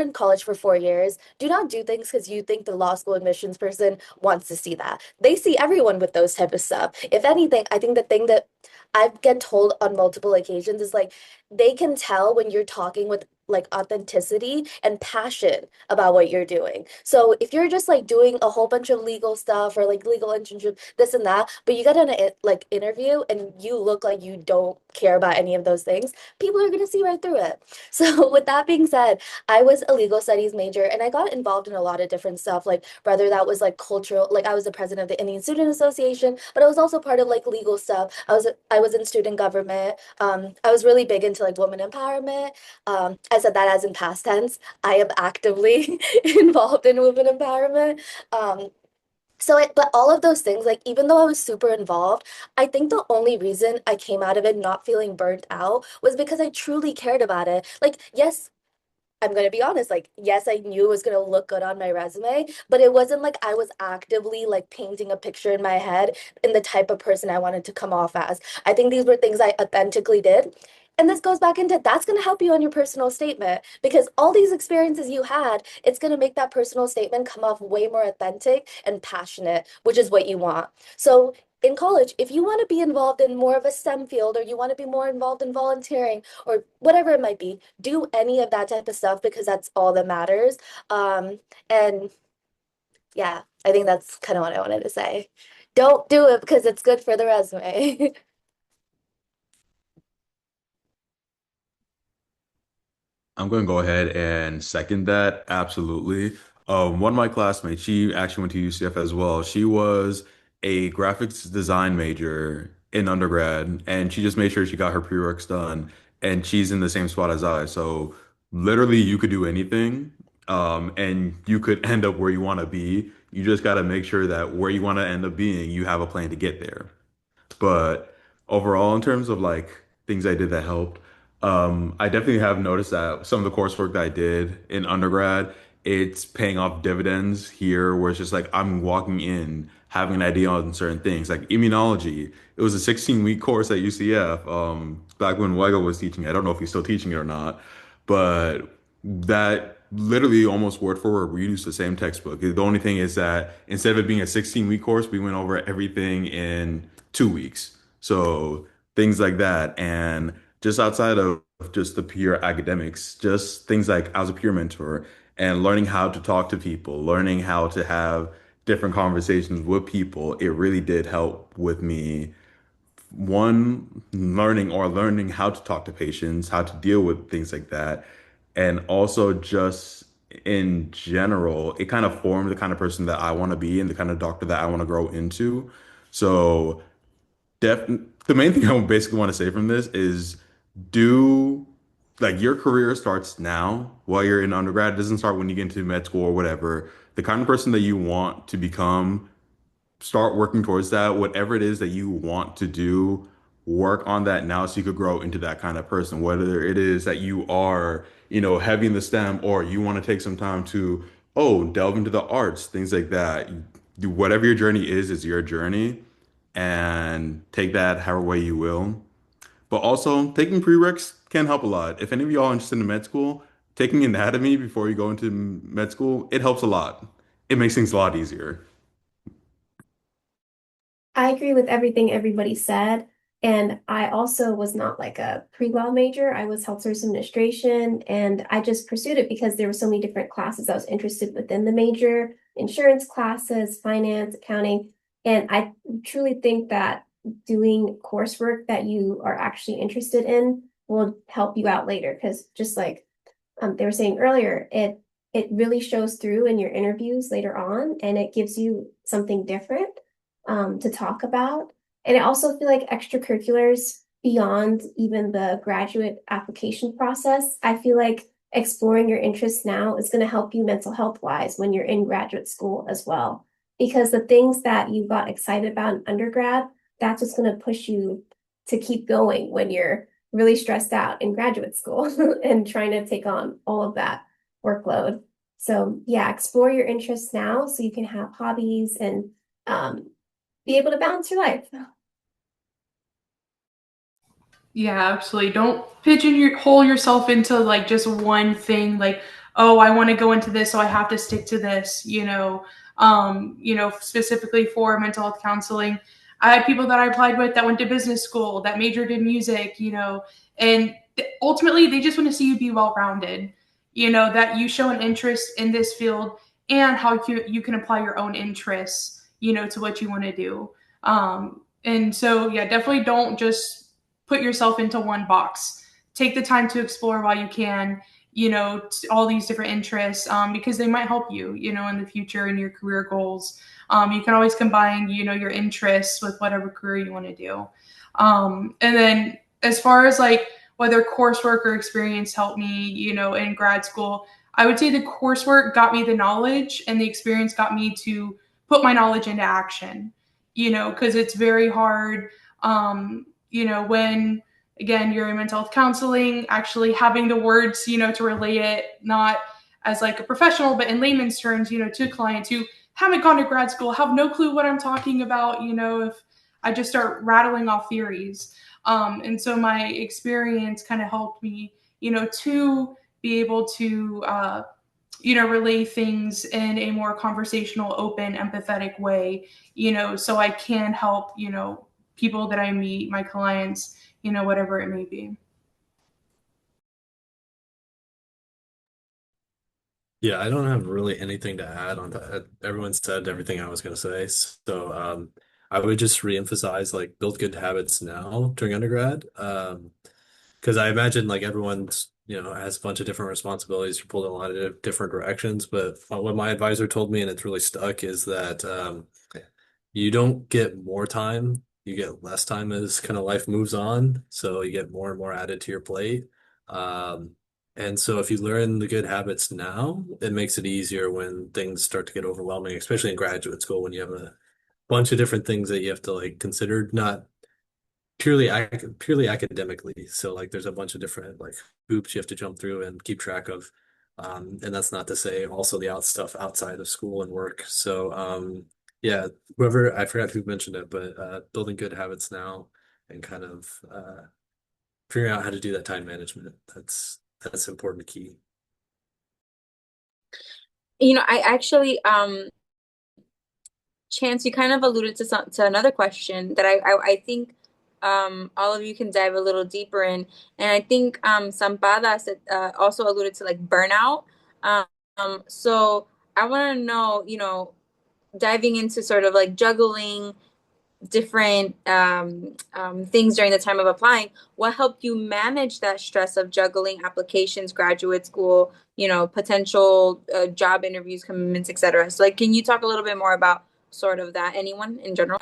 in college for 4 years. Do not do things because you think the law school admissions person wants to see that. They see everyone with those type of stuff. If anything, I think the thing that I get told on multiple occasions is like they can tell when you're talking with like authenticity and passion about what you're doing. So if you're just like doing a whole bunch of legal stuff or like legal internship, this and that, but you get an like interview and you look like you don't care about any of those things, people are gonna see right through it. So with that being said, I was a legal studies major and I got involved in a lot of different stuff, like whether that was like cultural, like I was the president of the Indian Student Association, but I was also part of like legal stuff. I was in student government. I was really big into like women empowerment. I said that as in past tense. I am actively involved in women empowerment. Um, but all of those things, like even though I was super involved, I think the only reason I came out of it not feeling burnt out was because I truly cared about it. Like, yes, I'm gonna be honest, like, yes, I knew it was gonna look good on my resume, but it wasn't like I was actively like painting a picture in my head in the type of person I wanted to come off as. I think these were things I authentically did. And this goes back into that's gonna help you on your personal statement because all these experiences you had, it's gonna make that personal statement come off way more authentic and passionate, which is what you want. So in college, if you want to be involved in more of a STEM field or you want to be more involved in volunteering or whatever it might be, do any of that type of stuff because that's all that matters. And yeah, I think that's kind of what I wanted to say. Don't do it because it's good for the resume. I'm going to go ahead and second that. Absolutely. One of my classmates, she actually went to UCF as well. She was a graphics design major in undergrad, and she just made sure she got her prereqs done. And she's in the same spot as I. So literally, you could do anything, and you could end up where you want to be. You just got to make sure that where you want to end up being, you have a plan to get there. But overall, in terms of like things I did that helped, I definitely have noticed that some of the coursework that I did in undergrad, it's paying off dividends here, where it's just like I'm walking in, having an idea on certain things. Like immunology, it was a 16-week course at UCF, back when Wego was teaching it. I don't know if he's still teaching it or not, but that literally almost word for word, we used the same textbook. The only thing is that instead of it being a 16-week course, we went over everything in 2 weeks. So things like that. And just outside of just the pure academics, just things like I was a peer mentor and learning how to talk to people, learning how to have different conversations with people, it really did help with me one, learning how to talk to patients, how to deal with things like that. And also just in general, it kind of formed the kind of person that I want to be and the kind of doctor that I want to grow into. So def the main thing I basically want to say from this is do like your career starts now while you're in undergrad. It doesn't start when you get into med school or whatever. The kind of person that you want to become, start working towards that. Whatever it is that you want to do, work on that now so you could grow into that kind of person. Whether it is that you are, heavy in the STEM or you want to take some time to, delve into the arts, things like that. Whatever your journey is your journey and take that however way you will. But also, taking prereqs can help a lot. If any of y'all are interested in med school, taking anatomy before you go into med school, it helps a lot. It makes things a lot easier. I agree with everything everybody said. And I also was not like a pre-law major. I was health service administration, and I just pursued it because there were so many different classes I was interested within the major, insurance classes, finance, accounting. And I truly think that doing coursework that you are actually interested in will help you out later. Because just like they were saying earlier, it really shows through in your interviews later on, and it gives you something different to talk about. And I also feel like extracurriculars beyond even the graduate application process, I feel like exploring your interests now is going to help you mental health wise when you're in graduate school as well. Because the things that you got excited about in undergrad, that's what's going to push you to keep going when you're really stressed out in graduate school and trying to take on all of that workload. So yeah, explore your interests now so you can have hobbies and be able to balance your life. Yeah, absolutely. Don't pigeonhole yourself into like just one thing. Like, oh, I want to go into this, so I have to stick to this. Specifically for mental health counseling, I had people that I applied with that went to business school, that majored in music. And ultimately they just want to see you be well rounded. That you show an interest in this field and how you can apply your own interests. To what you want to do. And so, yeah, definitely don't just put yourself into one box. Take the time to explore while you can, all these different interests, because they might help you, in the future in your career goals. You can always combine, your interests with whatever career you want to do. And then as far as like whether coursework or experience helped me, in grad school, I would say the coursework got me the knowledge and the experience got me to put my knowledge into action, because it's very hard. When again you're in mental health counseling, actually having the words, to relay it, not as like a professional, but in layman's terms, to clients who haven't gone to grad school, have no clue what I'm talking about, if I just start rattling off theories. And so my experience kind of helped me, to be able to, relay things in a more conversational, open, empathetic way, so I can help, people that I meet, my clients, whatever it may be. Yeah, I don't have really anything to add on that. Everyone said everything I was going to say. So, I would just reemphasize like build good habits now during undergrad. Because I imagine like everyone's, has a bunch of different responsibilities. You're pulled in a lot of different directions. But what my advisor told me, and it's really stuck, is that you don't get more time, you get less time as kind of life moves on. So you get more and more added to your plate. Um, and so if you learn the good habits now, it makes it easier when things start to get overwhelming, especially in graduate school when you have a bunch of different things that you have to like consider, not purely academically. So like there's a bunch of different like hoops you have to jump through and keep track of. And that's not to say also the out stuff outside of school and work. So yeah, whoever I forgot who mentioned it, but building good habits now and kind of figuring out how to do that time management. That's important key. I actually Chance, you kind of alluded to another question that I think all of you can dive a little deeper in, and I think Sampada said, also alluded to like burnout. So I want to know, diving into sort of like juggling different things during the time of applying, what helped you manage that stress of juggling applications, graduate school, potential job interviews, commitments, etc. So, like, can you talk a little bit more about sort of that? Anyone in general?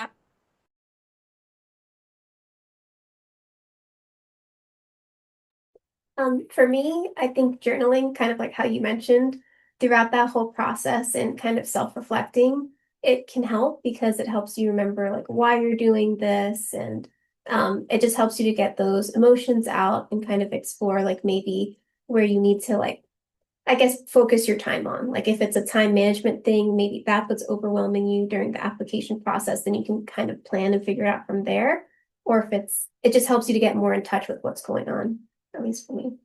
For me, I think journaling, kind of like how you mentioned, throughout that whole process and kind of self-reflecting, it can help because it helps you remember like why you're doing this, and it just helps you to get those emotions out and kind of explore like maybe where you need to like, I guess, focus your time on. Like if it's a time management thing, maybe that's what's overwhelming you during the application process, then you can kind of plan and figure it out from there. Or if it just helps you to get more in touch with what's going on, at least for me.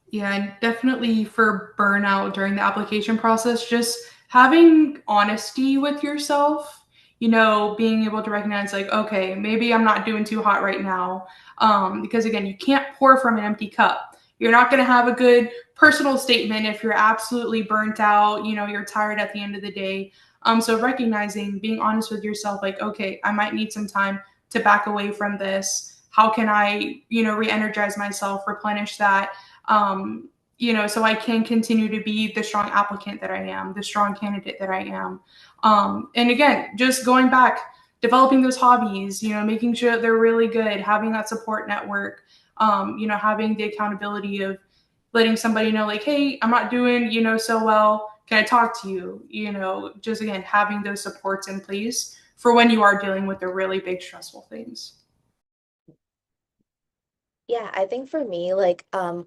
Yeah, and definitely for burnout during the application process, just having honesty with yourself, being able to recognize like, okay, maybe I'm not doing too hot right now. Because again, you can't pour from an empty cup. You're not going to have a good personal statement if you're absolutely burnt out, you're tired at the end of the day. So recognizing, being honest with yourself, like, okay, I might need some time to back away from this. How can I, re-energize myself, replenish that, so I can continue to be the strong applicant that I am, the strong candidate that I am. And again, just going back, developing those hobbies, making sure that they're really good, having that support network, having the accountability of letting somebody know like, hey, I'm not doing, so well. Can I talk to you? Just again, having those supports in place for when you are dealing with the really big stressful things. Yeah, I think for me, like,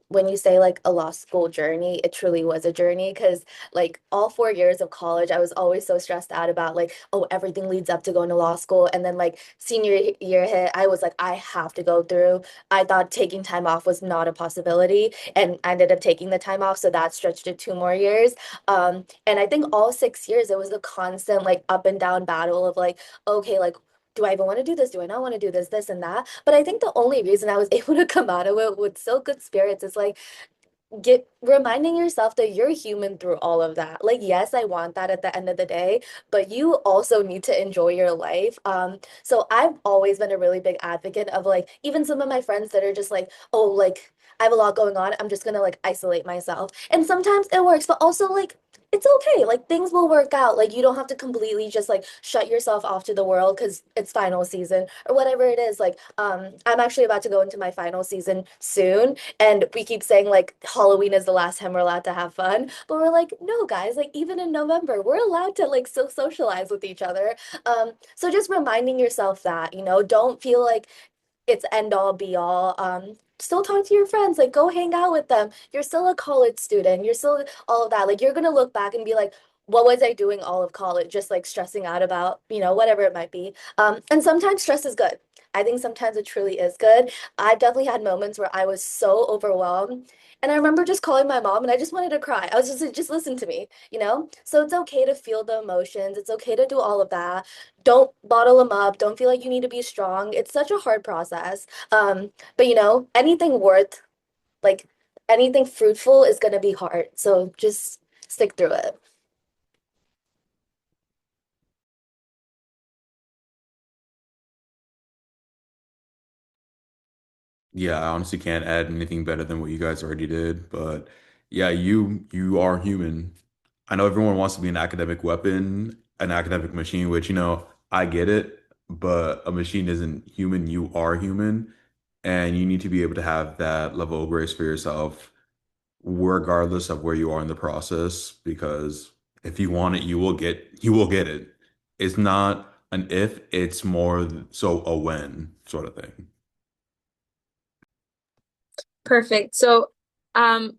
when you say like a law school journey, it truly was a journey because like all 4 years of college, I was always so stressed out about like, oh, everything leads up to going to law school. And then like year hit, I was like, I have to go through. I thought taking time off was not a possibility, and I ended up taking the time off, so that stretched it 2 more years. And I think all 6 years, it was a constant like up and down battle of like, okay, like do I even want to do this? Do I not want to do this and that? But I think the only reason I was able to come out of it with so good spirits is like get reminding yourself that you're human through all of that. Like, yes, I want that at the end of the day, but you also need to enjoy your life. So I've always been a really big advocate of like even some of my friends that are just like, oh, like I have a lot going on. I'm just gonna like isolate myself. And sometimes it works, but also like it's okay. Like things will work out. Like you don't have to completely just like shut yourself off to the world because it's final season or whatever it is. Like, I'm actually about to go into my final season soon. And we keep saying like Halloween is the last time we're allowed to have fun, but we're like, no, guys, like even in November, we're allowed to like still socialize with each other. So just reminding yourself that, don't feel like it's end all be all. Still talk to your friends, like go hang out with them. You're still a college student. You're still all of that. Like you're gonna look back and be like, what was I doing all of college? Just like stressing out about, whatever it might be. And sometimes stress is good. I think sometimes it truly is good. I've definitely had moments where I was so overwhelmed. And I remember just calling my mom and I just wanted to cry. I was just listen to me. So it's okay to feel the emotions. It's okay to do all of that. Don't bottle them up. Don't feel like you need to be strong. It's such a hard process. But anything worth like anything fruitful is gonna be hard. So just stick through it. Yeah, I honestly can't add anything better than what you guys already did, but yeah, you are human. I know everyone wants to be an academic weapon, an academic machine, which I get it, but a machine isn't human. You are human, and you need to be able to have that level of grace for yourself, regardless of where you are in the process, because if you want it, you will get it. It's not an if, it's more so a when sort of thing. Perfect. So, all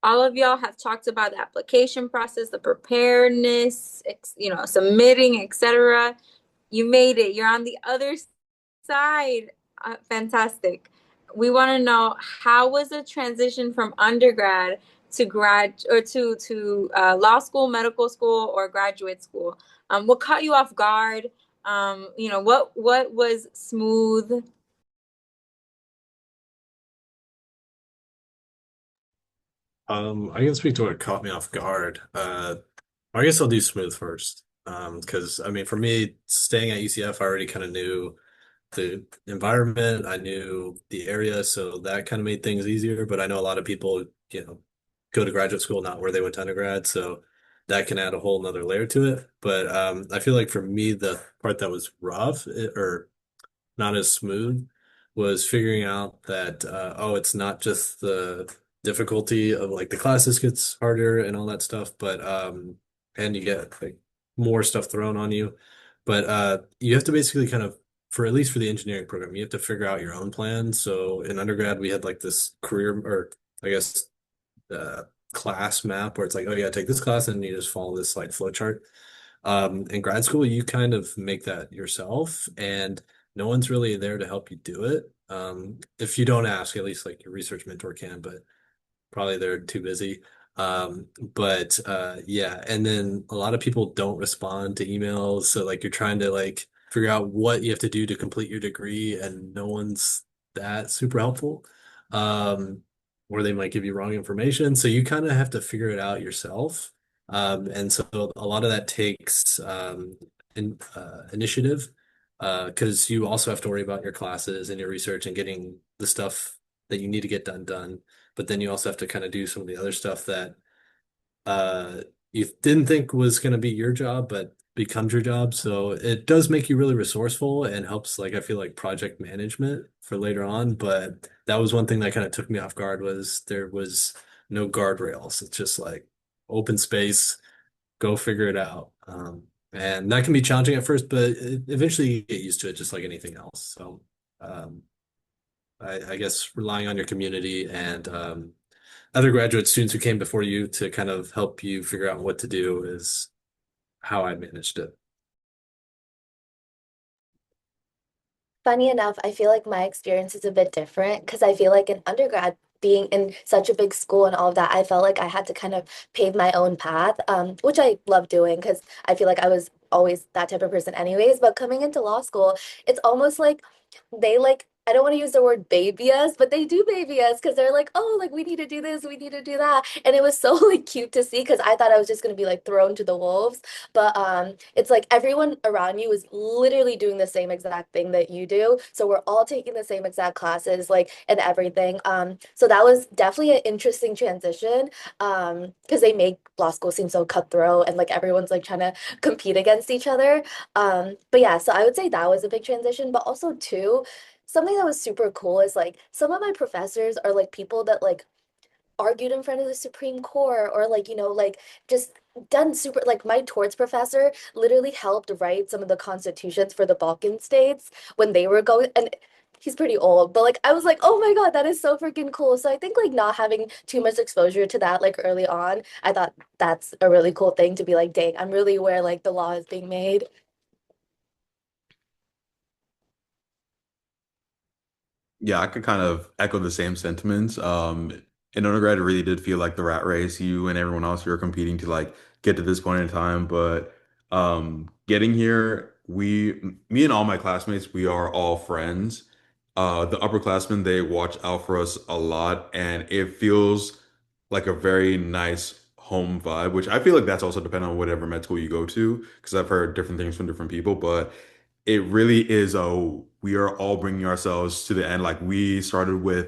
of y'all have talked about the application process, the preparedness, submitting, etc. You made it. You're on the other side. Fantastic. We want to know how was the transition from undergrad to grad or to law school, medical school, or graduate school? What caught you off guard? What was smooth? I can speak to what caught me off guard. I guess I'll do smooth first. Because I mean, for me, staying at UCF, I already kind of knew the environment, I knew the area, so that kind of made things easier. But I know a lot of people, go to graduate school not where they went to undergrad, so that can add a whole nother layer to it. But I feel like for me, the part that was rough or not as smooth was figuring out that oh, it's not just the difficulty of like the classes gets harder and all that stuff, but and you get like more stuff thrown on you. But you have to basically kind of for at least for the engineering program, you have to figure out your own plan. So in undergrad, we had like this career or I guess uh class map where it's like, oh yeah, take this class and you just follow this like flow chart. In grad school, you kind of make that yourself, and no one's really there to help you do it. If you don't ask, at least like your research mentor can, but probably they're too busy. But yeah, and then a lot of people don't respond to emails, so like you're trying to like figure out what you have to do to complete your degree, and no one's that super helpful. Um, or they might give you wrong information, so you kind of have to figure it out yourself. And so a lot of that takes initiative, because you also have to worry about your classes and your research and getting the stuff that you need to get done. But then you also have to kind of do some of the other stuff that uh you didn't think was going to be your job, but becomes your job. So it does make you really resourceful and helps, like, I feel like project management for later on. But that was one thing that kind of took me off guard, was there was no guardrails. It's just like open space, go figure it out. And that can be challenging at first, but eventually you get used to it, just like anything else. So um, I guess relying on your community and other graduate students who came before you to kind of help you figure out what to do is how I managed it. Funny enough, I feel like my experience is a bit different because I feel like in undergrad, being in such a big school and all of that, I felt like I had to kind of pave my own path, which I love doing because I feel like I was always that type of person anyways. But coming into law school, it's almost like they like, I don't want to use the word baby us, but they do baby us because they're like, oh, like we need to do this, we need to do that. And it was so like cute to see because I thought I was just gonna be like thrown to the wolves. But it's like everyone around you is literally doing the same exact thing that you do. So we're all taking the same exact classes, like and everything. So that was definitely an interesting transition. Because they make law school seem so cutthroat and like everyone's like trying to compete against each other. But yeah, so I would say that was a big transition, but also too, something that was super cool is like some of my professors are like people that like argued in front of the Supreme Court or like, like just done super like my torts professor literally helped write some of the constitutions for the Balkan states when they were going and he's pretty old, but like I was like, oh my God, that is so freaking cool. So I think like not having too much exposure to that like early on, I thought that's a really cool thing to be like, dang, I'm really where like the law is being made. Yeah, I could kind of echo the same sentiments. In undergrad, it really did feel like the rat race. You and everyone else, you were competing to like get to this point in time. But getting here, me and all my classmates, we are all friends. The upperclassmen, they watch out for us a lot, and it feels like a very nice home vibe, which I feel like that's also dependent on whatever med school you go to, because I've heard different things from different people, but it really is we are all bringing ourselves to the end. Like we started with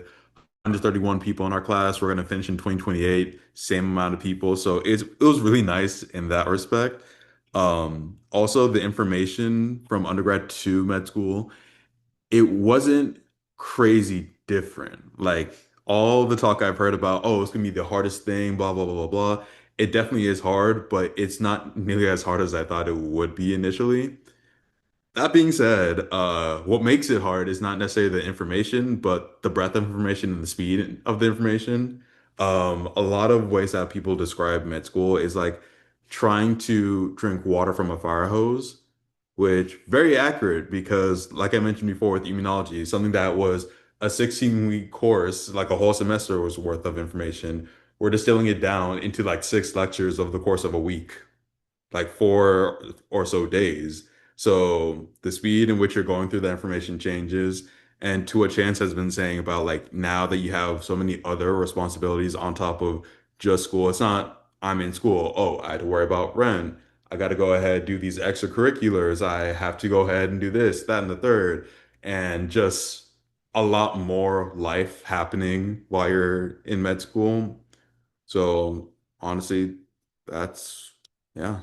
131 people in our class. We're going to finish in 2028, same amount of people. So it was really nice in that respect. Also the information from undergrad to med school, it wasn't crazy different. Like all the talk I've heard about, oh, it's gonna be the hardest thing, blah, blah, blah, blah, blah. It definitely is hard, but it's not nearly as hard as I thought it would be initially. That being said, what makes it hard is not necessarily the information, but the breadth of information and the speed of the information. A lot of ways that people describe med school is like trying to drink water from a fire hose, which very accurate because, like I mentioned before with immunology, something that was a 16-week course, like a whole semester was worth of information, we're distilling it down into like 6 lectures over the course of a week, like 4 or so days. So the speed in which you're going through the information changes. And to what Chance has been saying about like now that you have so many other responsibilities on top of just school, it's not I'm in school. Oh, I had to worry about rent. I got to go ahead do these extracurriculars. I have to go ahead and do this, that, and the third, and just a lot more life happening while you're in med school. So honestly, that's yeah.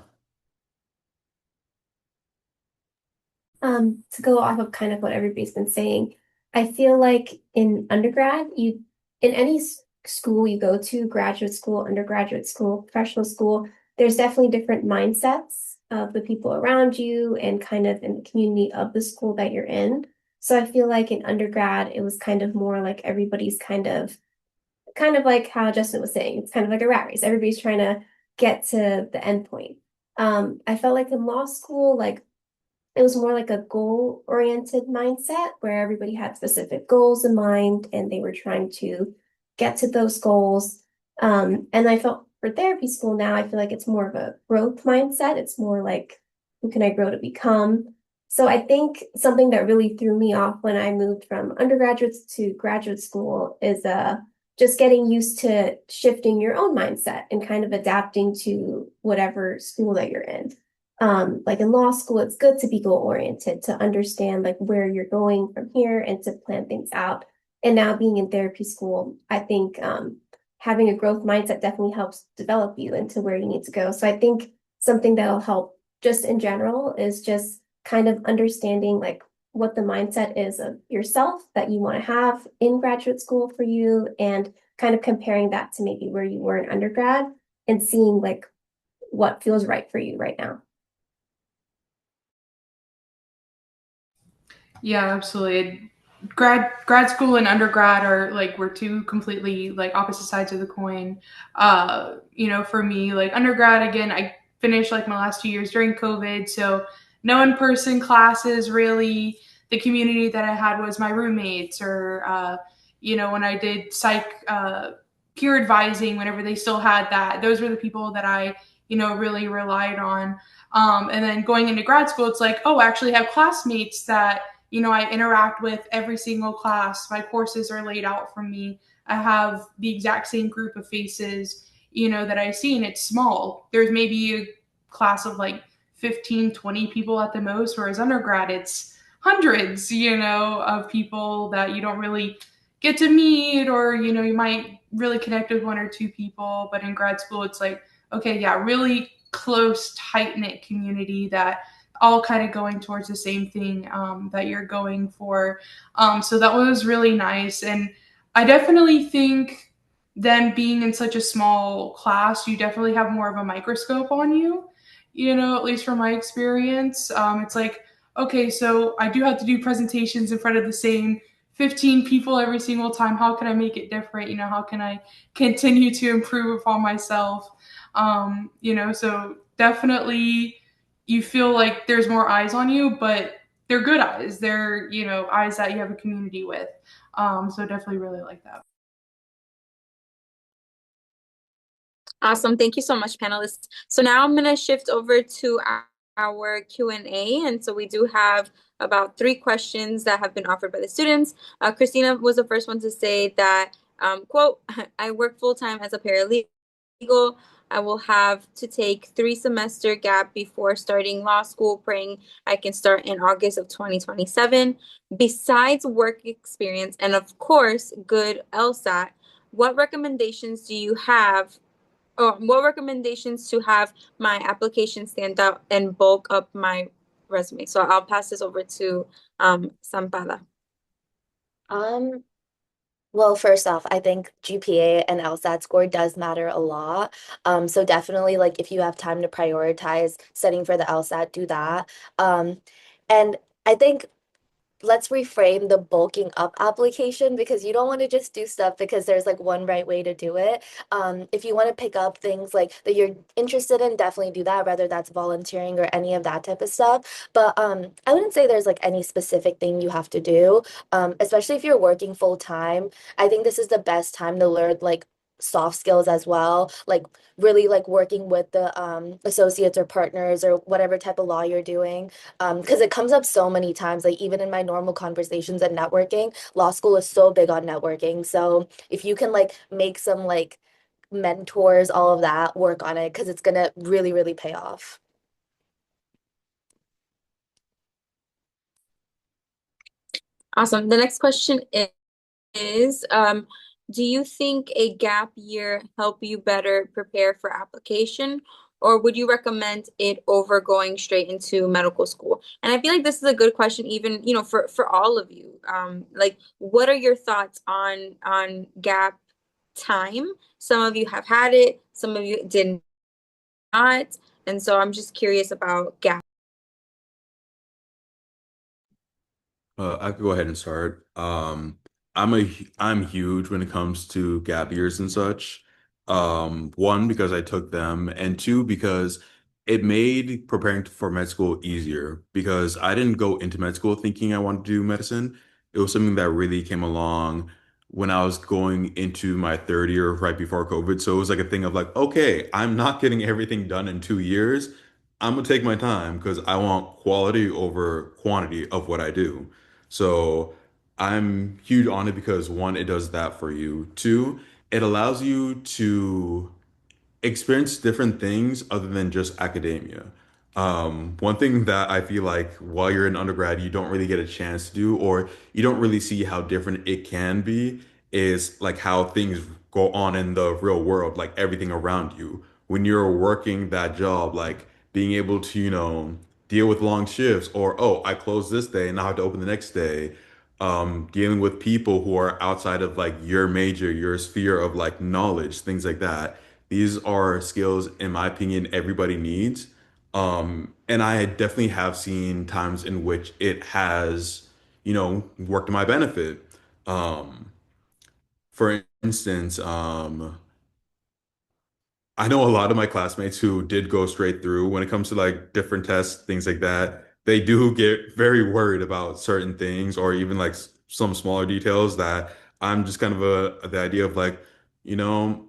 To go off of kind of what everybody's been saying, I feel like in undergrad, in any school you go to, graduate school, undergraduate school, professional school, there's definitely different mindsets of the people around you and kind of in the community of the school that you're in. So I feel like in undergrad, it was kind of more like everybody's kind of like how Justin was saying, it's kind of like a rat race. Everybody's trying to get to the end point. I felt like in law school, like it was more like a goal-oriented mindset where everybody had specific goals in mind and they were trying to get to those goals. And I felt for therapy school now, I feel like it's more of a growth mindset. It's more like, who can I grow to become? So I think something that really threw me off when I moved from undergraduate to graduate school is just getting used to shifting your own mindset and kind of adapting to whatever school that you're in. Like in law school, it's good to be goal oriented, to understand like where you're going from here and to plan things out. And now being in therapy school, I think having a growth mindset definitely helps develop you into where you need to go. So I think something that'll help just in general is just kind of understanding like what the mindset is of yourself that you want to have in graduate school for you and kind of comparing that to maybe where you were in undergrad and seeing like what feels right for you right now. Yeah, absolutely. Grad school and undergrad are like we're two completely like opposite sides of the coin. For me, like undergrad again, I finished like my last 2 years during COVID, so no in-person classes really. The community that I had was my roommates or when I did psych peer advising whenever they still had that. Those were the people that I, really relied on. And then going into grad school, it's like, oh, I actually have classmates that I interact with every single class. My courses are laid out for me. I have the exact same group of faces, that I see, and it's small. There's maybe a class of like 15, 20 people at the most, whereas undergrad, it's hundreds, of people that you don't really get to meet, or, you might really connect with one or two people. But in grad school, it's like, okay, yeah, really close, tight knit community that all kind of going towards the same thing that you're going for. So that was really nice. And I definitely think them being in such a small class, you definitely have more of a microscope on you, at least from my experience. It's like, okay, so I do have to do presentations in front of the same 15 people every single time. How can I make it different? How can I continue to improve upon myself? So definitely you feel like there's more eyes on you, but they're good eyes. They're, eyes that you have a community with. So definitely really like that. Awesome. Thank you so much, panelists. So now I'm going to shift over to our Q&A. And so we do have about 3 questions that have been offered by the students. Christina was the first one to say that, quote, I work full-time as a paralegal. I will have to take 3-semester gap before starting law school, praying I can start in August of 2027. Besides work experience and, of course, good LSAT, what recommendations do you have what recommendations to have my application stand out and bulk up my resume? So I'll pass this over to Sampada. Um, Well, first off, I think GPA and LSAT score does matter a lot. So definitely, like, if you have time to prioritize studying for the LSAT, do that. And I think let's reframe the bulking up application because you don't want to just do stuff because there's like one right way to do it. If you want to pick up things like that you're interested in, definitely do that, whether that's volunteering or any of that type of stuff. But I wouldn't say there's like any specific thing you have to do, especially if you're working full time. I think this is the best time to learn like soft skills as well, like really like working with the associates or partners or whatever type of law you're doing, because it comes up so many times, like even in my normal conversations and networking, law school is so big on networking. So if you can like make some like mentors, all of that, work on it because it's gonna really, really pay off. Awesome. The next question is do you think a gap year help you better prepare for application, or would you recommend it over going straight into medical school? And I feel like this is a good question, even, for all of you. Like, what are your thoughts on gap time? Some of you have had it, some of you did not. And so I'm just curious about gap. I could go ahead and start. I'm huge when it comes to gap years and such. One, because I took them, and two, because it made preparing for med school easier because I didn't go into med school thinking I wanted to do medicine. It was something that really came along when I was going into my third year right before COVID. So it was like a thing of like, okay, I'm not getting everything done in 2 years. I'm gonna take my time because I want quality over quantity of what I do. So I'm huge on it because one, it does that for you. Two, it allows you to experience different things other than just academia. One thing that I feel like while you're in undergrad, you don't really get a chance to do, or you don't really see how different it can be, is like how things go on in the real world, like everything around you. When you're working that job, like being able to, deal with long shifts, or, oh, I closed this day and now I have to open the next day. Dealing with people who are outside of like your major, your sphere of like knowledge, things like that. These are skills, in my opinion, everybody needs. And I definitely have seen times in which it has, worked to my benefit. Um, for instance, I know a lot of my classmates who did go straight through when it comes to like different tests, things like that. They do get very worried about certain things or even like some smaller details that I'm just kind of the idea of like, you know,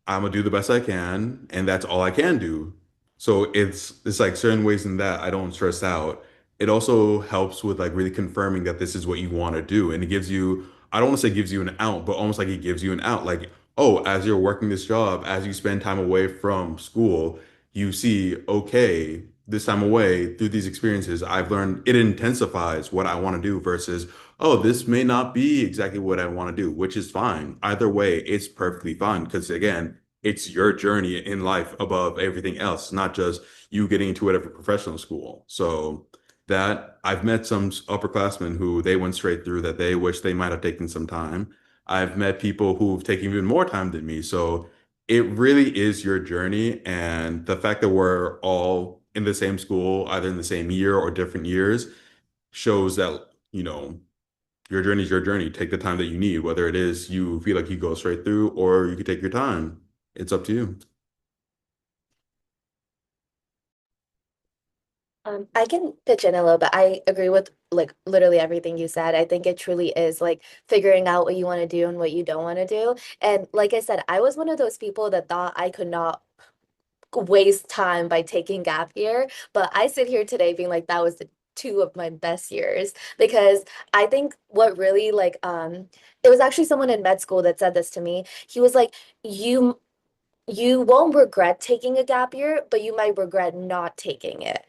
I'm gonna do the best I can, and that's all I can do. So it's like certain ways in that I don't stress out. It also helps with like really confirming that this is what you want to do, and it gives you, I don't want to say gives you an out, but almost like it gives you an out. Like, oh, as you're working this job, as you spend time away from school, you see, okay, this time away through these experiences, I've learned it intensifies what I want to do versus, oh, this may not be exactly what I want to do, which is fine. Either way, it's perfectly fine because again, it's your journey in life above everything else, not just you getting into whatever professional school. So that I've met some upperclassmen who they went straight through that they wish they might have taken some time. I've met people who've taken even more time than me. So it really is your journey. And the fact that we're all in the same school, either in the same year or different years, shows that, your journey is your journey. Take the time that you need, whether it is you feel like you go straight through or you can take your time. It's up to you. I can pitch in a little bit. I agree with like literally everything you said. I think it truly is like figuring out what you want to do and what you don't want to do. And like I said, I was one of those people that thought I could not waste time by taking gap year, but I sit here today being like that was the two of my best years because I think what really it was actually someone in med school that said this to me. He was like, you won't regret taking a gap year, but you might regret not taking it,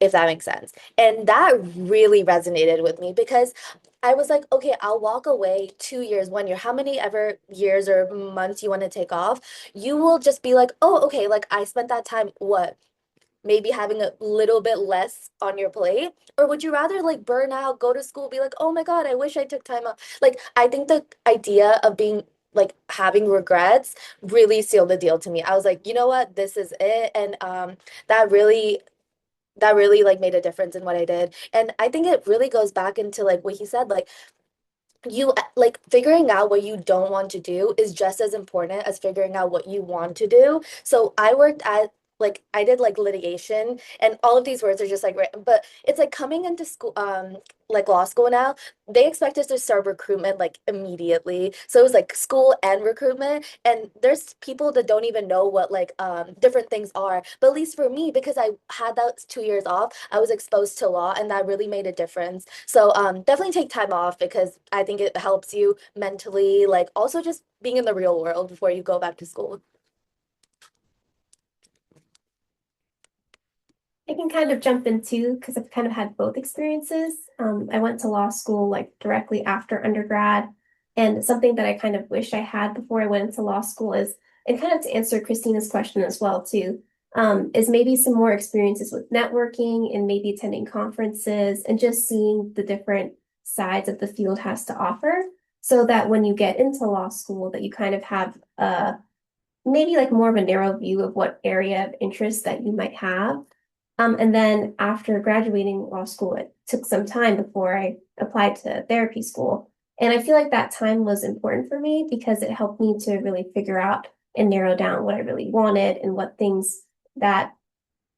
if that makes sense. And that really resonated with me because I was like, okay, I'll walk away 2 years, 1 year, how many ever years or months you want to take off. You will just be like, oh, okay, like I spent that time, what? Maybe having a little bit less on your plate? Or would you rather like burn out, go to school, be like, oh my God, I wish I took time off? Like, I think the idea of being like having regrets really sealed the deal to me. I was like, you know what, this is it. And that really like made a difference in what I did. And I think it really goes back into like what he said, like you like figuring out what you don't want to do is just as important as figuring out what you want to do. So I worked at like I did like litigation and all of these words are just like but it's like coming into school like law school now, they expect us to start recruitment like immediately. So it was like school and recruitment and there's people that don't even know what like different things are. But at least for me, because I had that 2 years off, I was exposed to law and that really made a difference. So definitely take time off because I think it helps you mentally, like also just being in the real world before you go back to school. I can kind of jump in too because I've kind of had both experiences. I went to law school like directly after undergrad, and something that I kind of wish I had before I went into law school is, and kind of to answer Christina's question as well too, is maybe some more experiences with networking and maybe attending conferences and just seeing the different sides of the field has to offer, so that when you get into law school, that you kind of have maybe like more of a narrow view of what area of interest that you might have. And then after graduating law school, it took some time before I applied to therapy school. And I feel like that time was important for me because it helped me to really figure out and narrow down what I really wanted and what things that,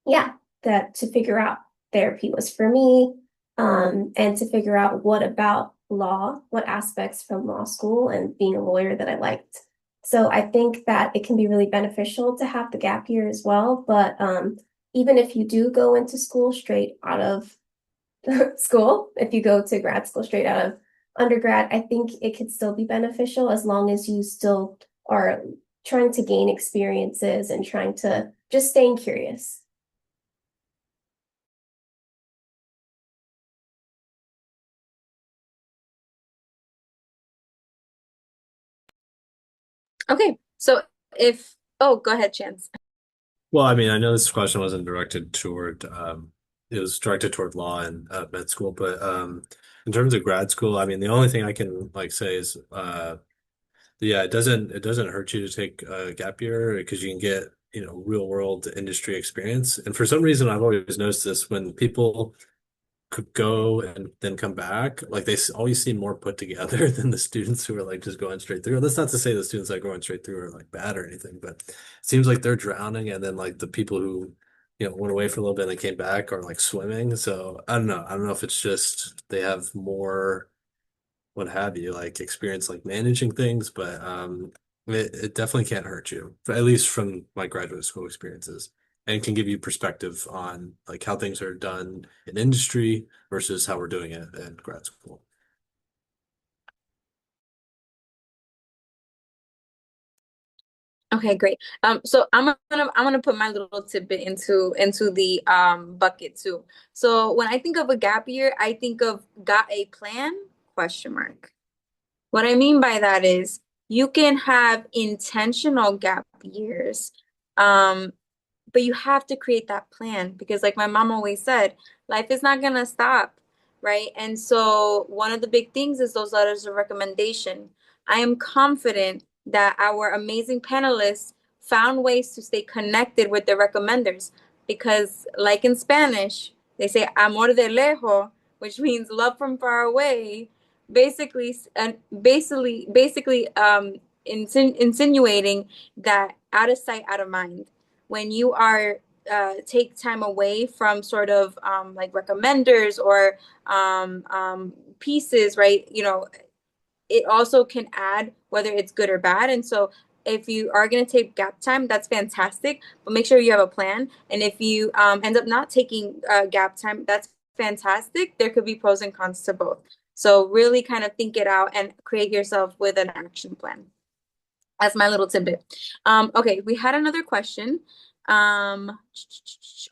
yeah, that to figure out therapy was for me. And to figure out what about law, what aspects from law school and being a lawyer that I liked. So I think that it can be really beneficial to have the gap year as well. But even if you do go into school straight out of school, if you go to grad school straight out of undergrad, I think it could still be beneficial as long as you still are trying to gain experiences and trying to just staying curious. Okay, so if, oh, go ahead, Chance. Well, I mean, I know this question wasn't directed toward it was directed toward law and med school, but in terms of grad school, I mean, the only thing I can like say is yeah, it doesn't hurt you to take a gap year because you can get, real world industry experience. And for some reason, I've always noticed this when people could go and then come back, like always seem more put together than the students who are like just going straight through. That's not to say the students that are going straight through are like bad or anything, but it seems like they're drowning, and then like the people who, went away for a little bit and came back are like swimming. So I don't know. I don't know if it's just they have more what have you, like experience like managing things, but it definitely can't hurt you, at least from my graduate school experiences, and can give you perspective on like how things are done in industry versus how we're doing it in grad school. Okay, great. So I'm gonna put my little tidbit into the bucket too. So when I think of a gap year, I think of got a plan? Question mark. What I mean by that is you can have intentional gap years. Um, but you have to create that plan because like my mom always said, life is not going to stop, right? And so one of the big things is those letters of recommendation. I am confident that our amazing panelists found ways to stay connected with their recommenders because like in Spanish they say amor de lejos, which means love from far away, basically and basically insinuating that out of sight out of mind when you are take time away from sort of like recommenders or pieces, right? It also can add whether it's good or bad. And so if you are going to take gap time, that's fantastic, but make sure you have a plan. And if you end up not taking gap time, that's fantastic. There could be pros and cons to both. So really kind of think it out and create yourself with an action plan. As my little tidbit. Okay, we had another question. Um,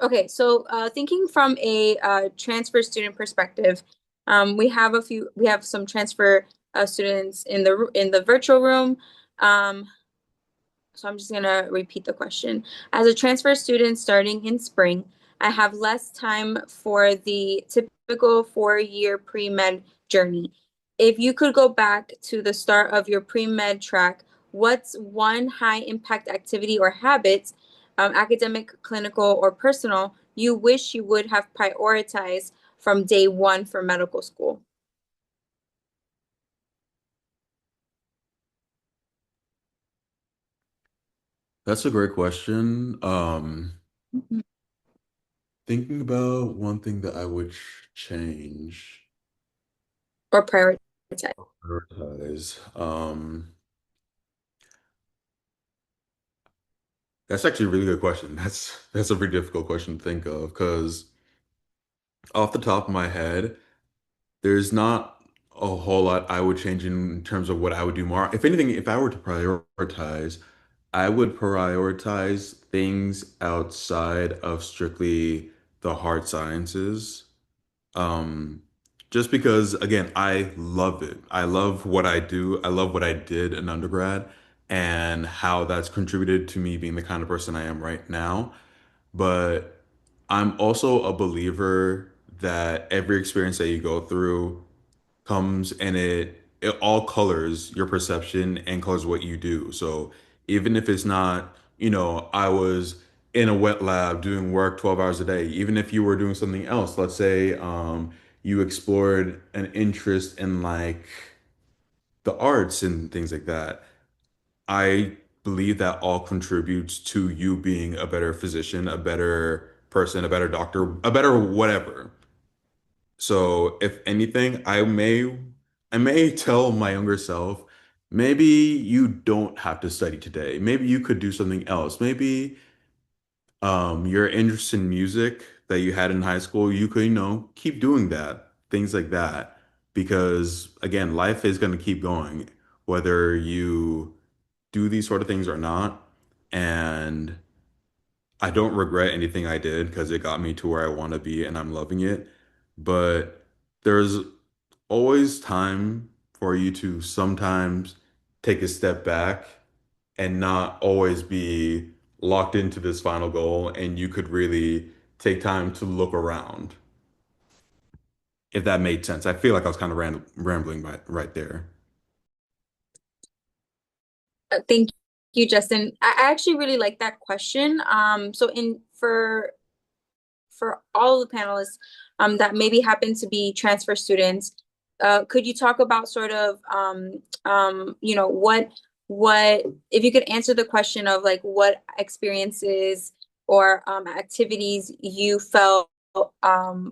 okay, so thinking from a transfer student perspective, we have some transfer students in the virtual room. Um, so I'm just gonna repeat the question. As a transfer student starting in spring, I have less time for the typical 4-year pre-med journey. If you could go back to the start of your pre-med track, what's one high impact activity or habits, academic, clinical, or personal, you wish you would have prioritized from day one for medical school? That's a great question. Mhm. Thinking about one thing that I would change, Or prioritize? prioritize. That's actually a really good question. That's a pretty difficult question to think of because off the top of my head, there's not a whole lot I would change in terms of what I would do more. If anything, if I were to prioritize, I would prioritize things outside of strictly the hard sciences. Um, just because, again, I love it. I love what I do. I love what I did in undergrad and how that's contributed to me being the kind of person I am right now. But I'm also a believer that every experience that you go through comes and it all colors your perception and colors what you do. So even if it's not, I was in a wet lab doing work 12 hours a day, even if you were doing something else, let's say you explored an interest in like the arts and things like that. I believe that all contributes to you being a better physician, a better person, a better doctor, a better whatever. So if anything, I may I may tell my younger self, maybe you don't have to study today. Maybe you could do something else. Maybe your interest in music that you had in high school, you could, keep doing that, things like that. Because again, life is going to keep going, whether you do these sort of things or not. And I don't regret anything I did because it got me to where I want to be and I'm loving it. But there's always time for you to sometimes take a step back and not always be locked into this final goal. And you could really take time to look around, if that made sense. I feel like I was kind of rambling right there. Thank you, Justin. I actually really like that question. So in for all of the panelists that maybe happen to be transfer students, could you talk about sort of what if you could answer the question of like what experiences or activities you felt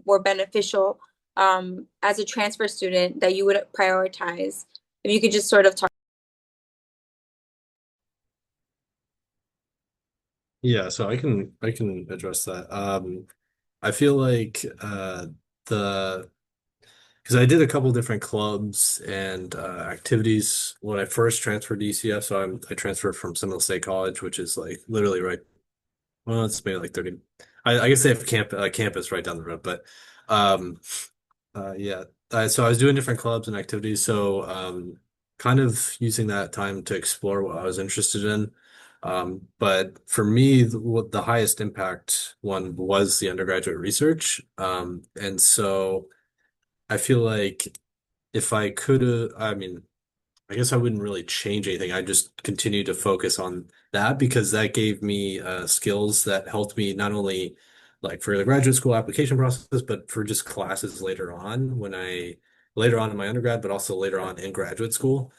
were beneficial as a transfer student that you would prioritize? If you could just sort of talk. Yeah, so I can address that. I feel like the because I did a couple different clubs and activities when I first transferred to ECF. So I transferred from Seminole State College, which is like literally right. Well, it's maybe like 30. I guess they have campus right down the road, but um, yeah. So I was doing different clubs and activities. So kind of using that time to explore what I was interested in. But for me, what the highest impact one was the undergraduate research. And so I feel like if I could have, I mean, I guess I wouldn't really change anything. I just continue to focus on that because that gave me skills that helped me not only like for the graduate school application process, but for just classes later on in my undergrad, but also later on in graduate school.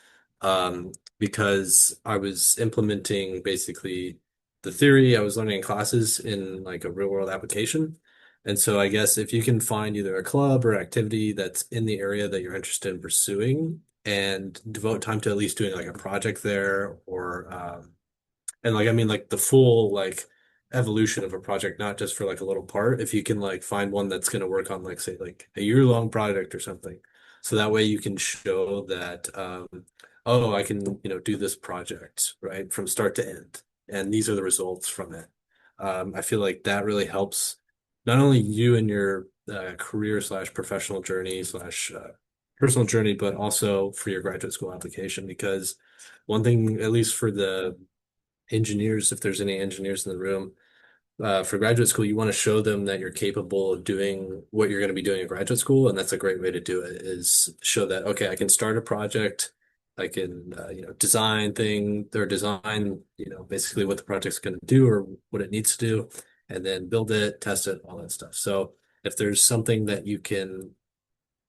Because I was implementing basically the theory I was learning in classes in like a real world application. And so I guess if you can find either a club or activity that's in the area that you're interested in pursuing, and devote time to at least doing like a project there or and like I mean like the full like evolution of a project, not just for like a little part. If you can like find one that's going to work on like say like a year-long project or something. So that way you can show that oh, I can, do this project, right, from start to end. And these are the results from it. I feel like that really helps not only you in your career slash professional journey slash personal journey, but also for your graduate school application. Because one thing, at least for the engineers, if there's any engineers in the room, for graduate school, you want to show them that you're capable of doing what you're going to be doing in graduate school. And that's a great way to do it is show that, okay, I can start a project. I can, design, basically what the project's going to do or what it needs to do, and then build it, test it, all that stuff. So if there's something that you can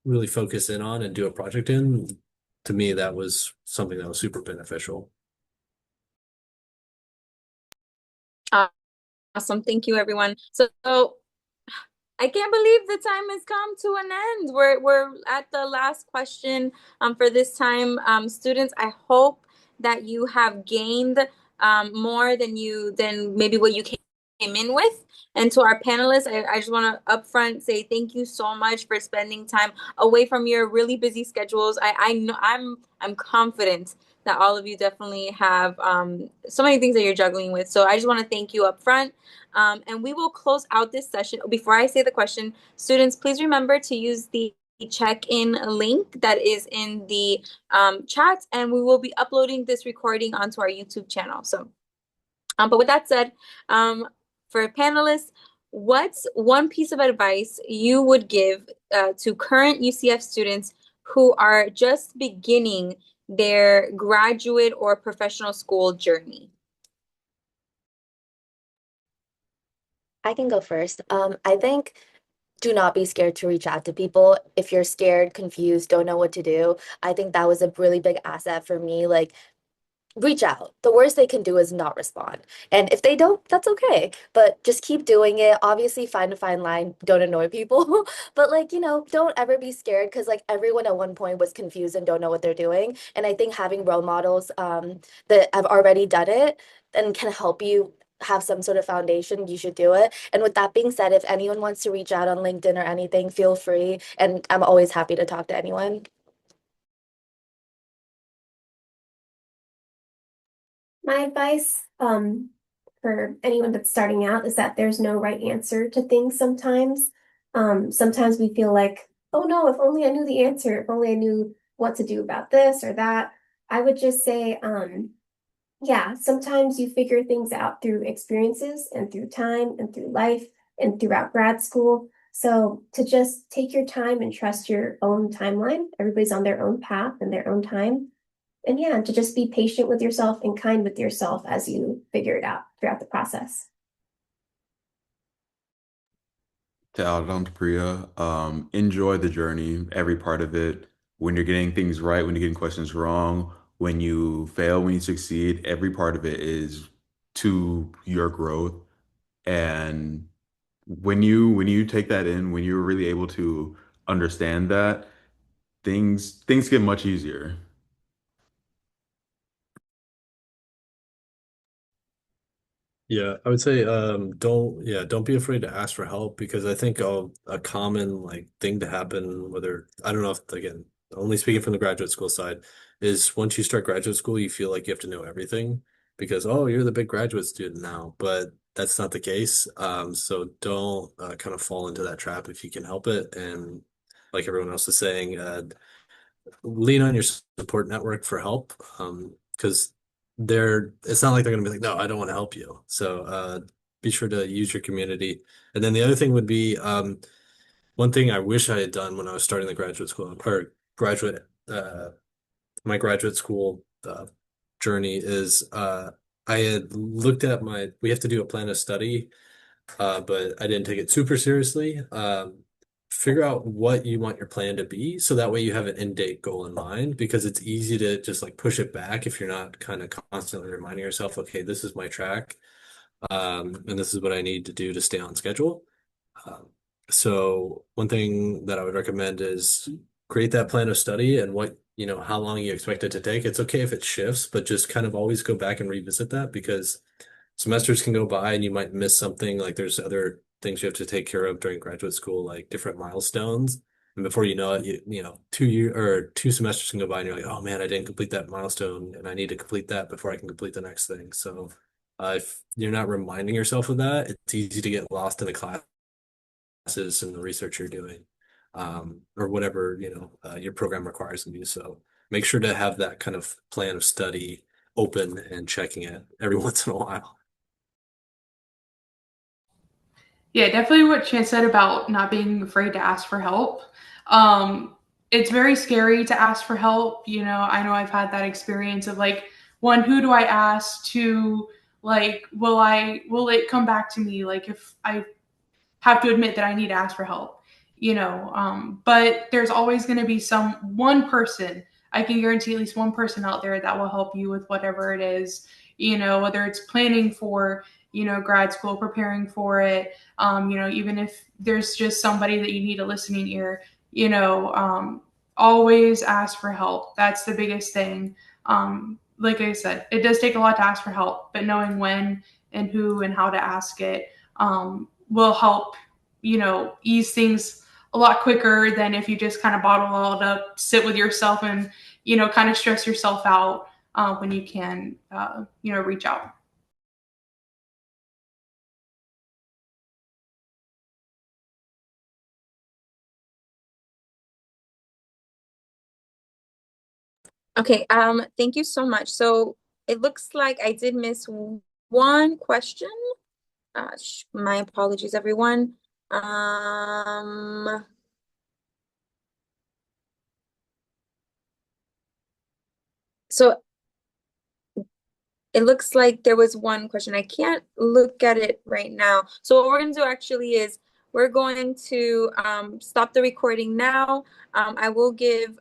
really focus in on and do a project in, to me, that was something that was super beneficial. Awesome. Thank you, everyone. So I can't believe the time has come to an end. We're at the last question for this time. Students, I hope that you have gained more than maybe what you came in with. And to our panelists, I just want to upfront say thank you so much for spending time away from your really busy schedules. I know I'm confident that all of you definitely have so many things that you're juggling with. So I just want to thank you up front. And we will close out this session. Before I say the question, students, please remember to use the check-in link that is in the chat, and we will be uploading this recording onto our YouTube channel. So, but with that said, for panelists, what's one piece of advice you would give to current UCF students who are just beginning their graduate or professional school journey? I can go first. I think do not be scared to reach out to people. If you're scared, confused, don't know what to do, I think that was a really big asset for me. Like reach out. The worst they can do is not respond. And if they don't, that's okay. But just keep doing it. Obviously, find a fine line. Don't annoy people. But like, don't ever be scared because like everyone at one point was confused and don't know what they're doing. And I think having role models that have already done it and can help you have some sort of foundation, you should do it. And with that being said, if anyone wants to reach out on LinkedIn or anything, feel free. And I'm always happy to talk to anyone. My advice, for anyone that's starting out is that there's no right answer to things sometimes. Sometimes we feel like, oh no, if only I knew the answer, if only I knew what to do about this or that. I would just say, yeah, sometimes you figure things out through experiences and through time and through life and throughout grad school. So to just take your time and trust your own timeline. Everybody's on their own path and their own time. And yeah, to just be patient with yourself and kind with yourself as you figure it out throughout the process. To add on to Priya, enjoy the journey, every part of it. When you're getting things right, when you're getting questions wrong, when you fail, when you succeed, every part of it is to your growth. And when you take that in, when you're really able to understand that, things get much easier. Yeah, I would say don't be afraid to ask for help because I think a common like thing to happen, whether I don't know if again, only speaking from the graduate school side, is once you start graduate school, you feel like you have to know everything because oh, you're the big graduate student now, but that's not the case. So don't kind of fall into that trap if you can help it. And like everyone else is saying, lean on your support network for help. Because it's not like they're gonna be like, no, I don't want to help you. So be sure to use your community. And then the other thing would be one thing I wish I had done when I was starting the graduate school or my graduate school journey is I had looked at we have to do a plan of study but I didn't take it super seriously. Figure out what you want your plan to be so that way you have an end date goal in mind because it's easy to just like push it back if you're not kind of constantly reminding yourself, okay, this is my track, and this is what I need to do to stay on schedule. Um, so one thing that I would recommend is create that plan of study and how long you expect it to take. It's okay if it shifts, but just kind of always go back and revisit that because semesters can go by and you might miss something. Like there's other things you have to take care of during graduate school, like different milestones. And before you know it, two semesters can go by and you're like, oh man, I didn't complete that milestone and I need to complete that before I can complete the next thing. So if you're not reminding yourself of that, it's easy to get lost in the classes and the research you're doing, or whatever, your program requires of you. So make sure to have that kind of plan of study open and checking it every once in a while. Yeah, definitely what Chance said about not being afraid to ask for help. Um, it's very scary to ask for help. I know I've had that experience of like, one, who do I ask? Two, like, will it come back to me? Like, if I have to admit that I need to ask for help, but there's always going to be one person. I can guarantee at least one person out there that will help you with whatever it is, whether it's planning for, grad school, preparing for it, even if there's just somebody that you need a listening ear, always ask for help. That's the biggest thing. Like I said, it does take a lot to ask for help, but knowing when and who and how to ask it, will help, ease things a lot quicker than if you just kind of bottle all it up, sit with yourself and, kind of stress yourself out when you can, reach out. Okay, thank you so much. So it looks like I did miss one question. My apologies, everyone. So it looks like there was one question. I can't look at it right now. So what we're going to do actually is we're going to stop the recording now. I will give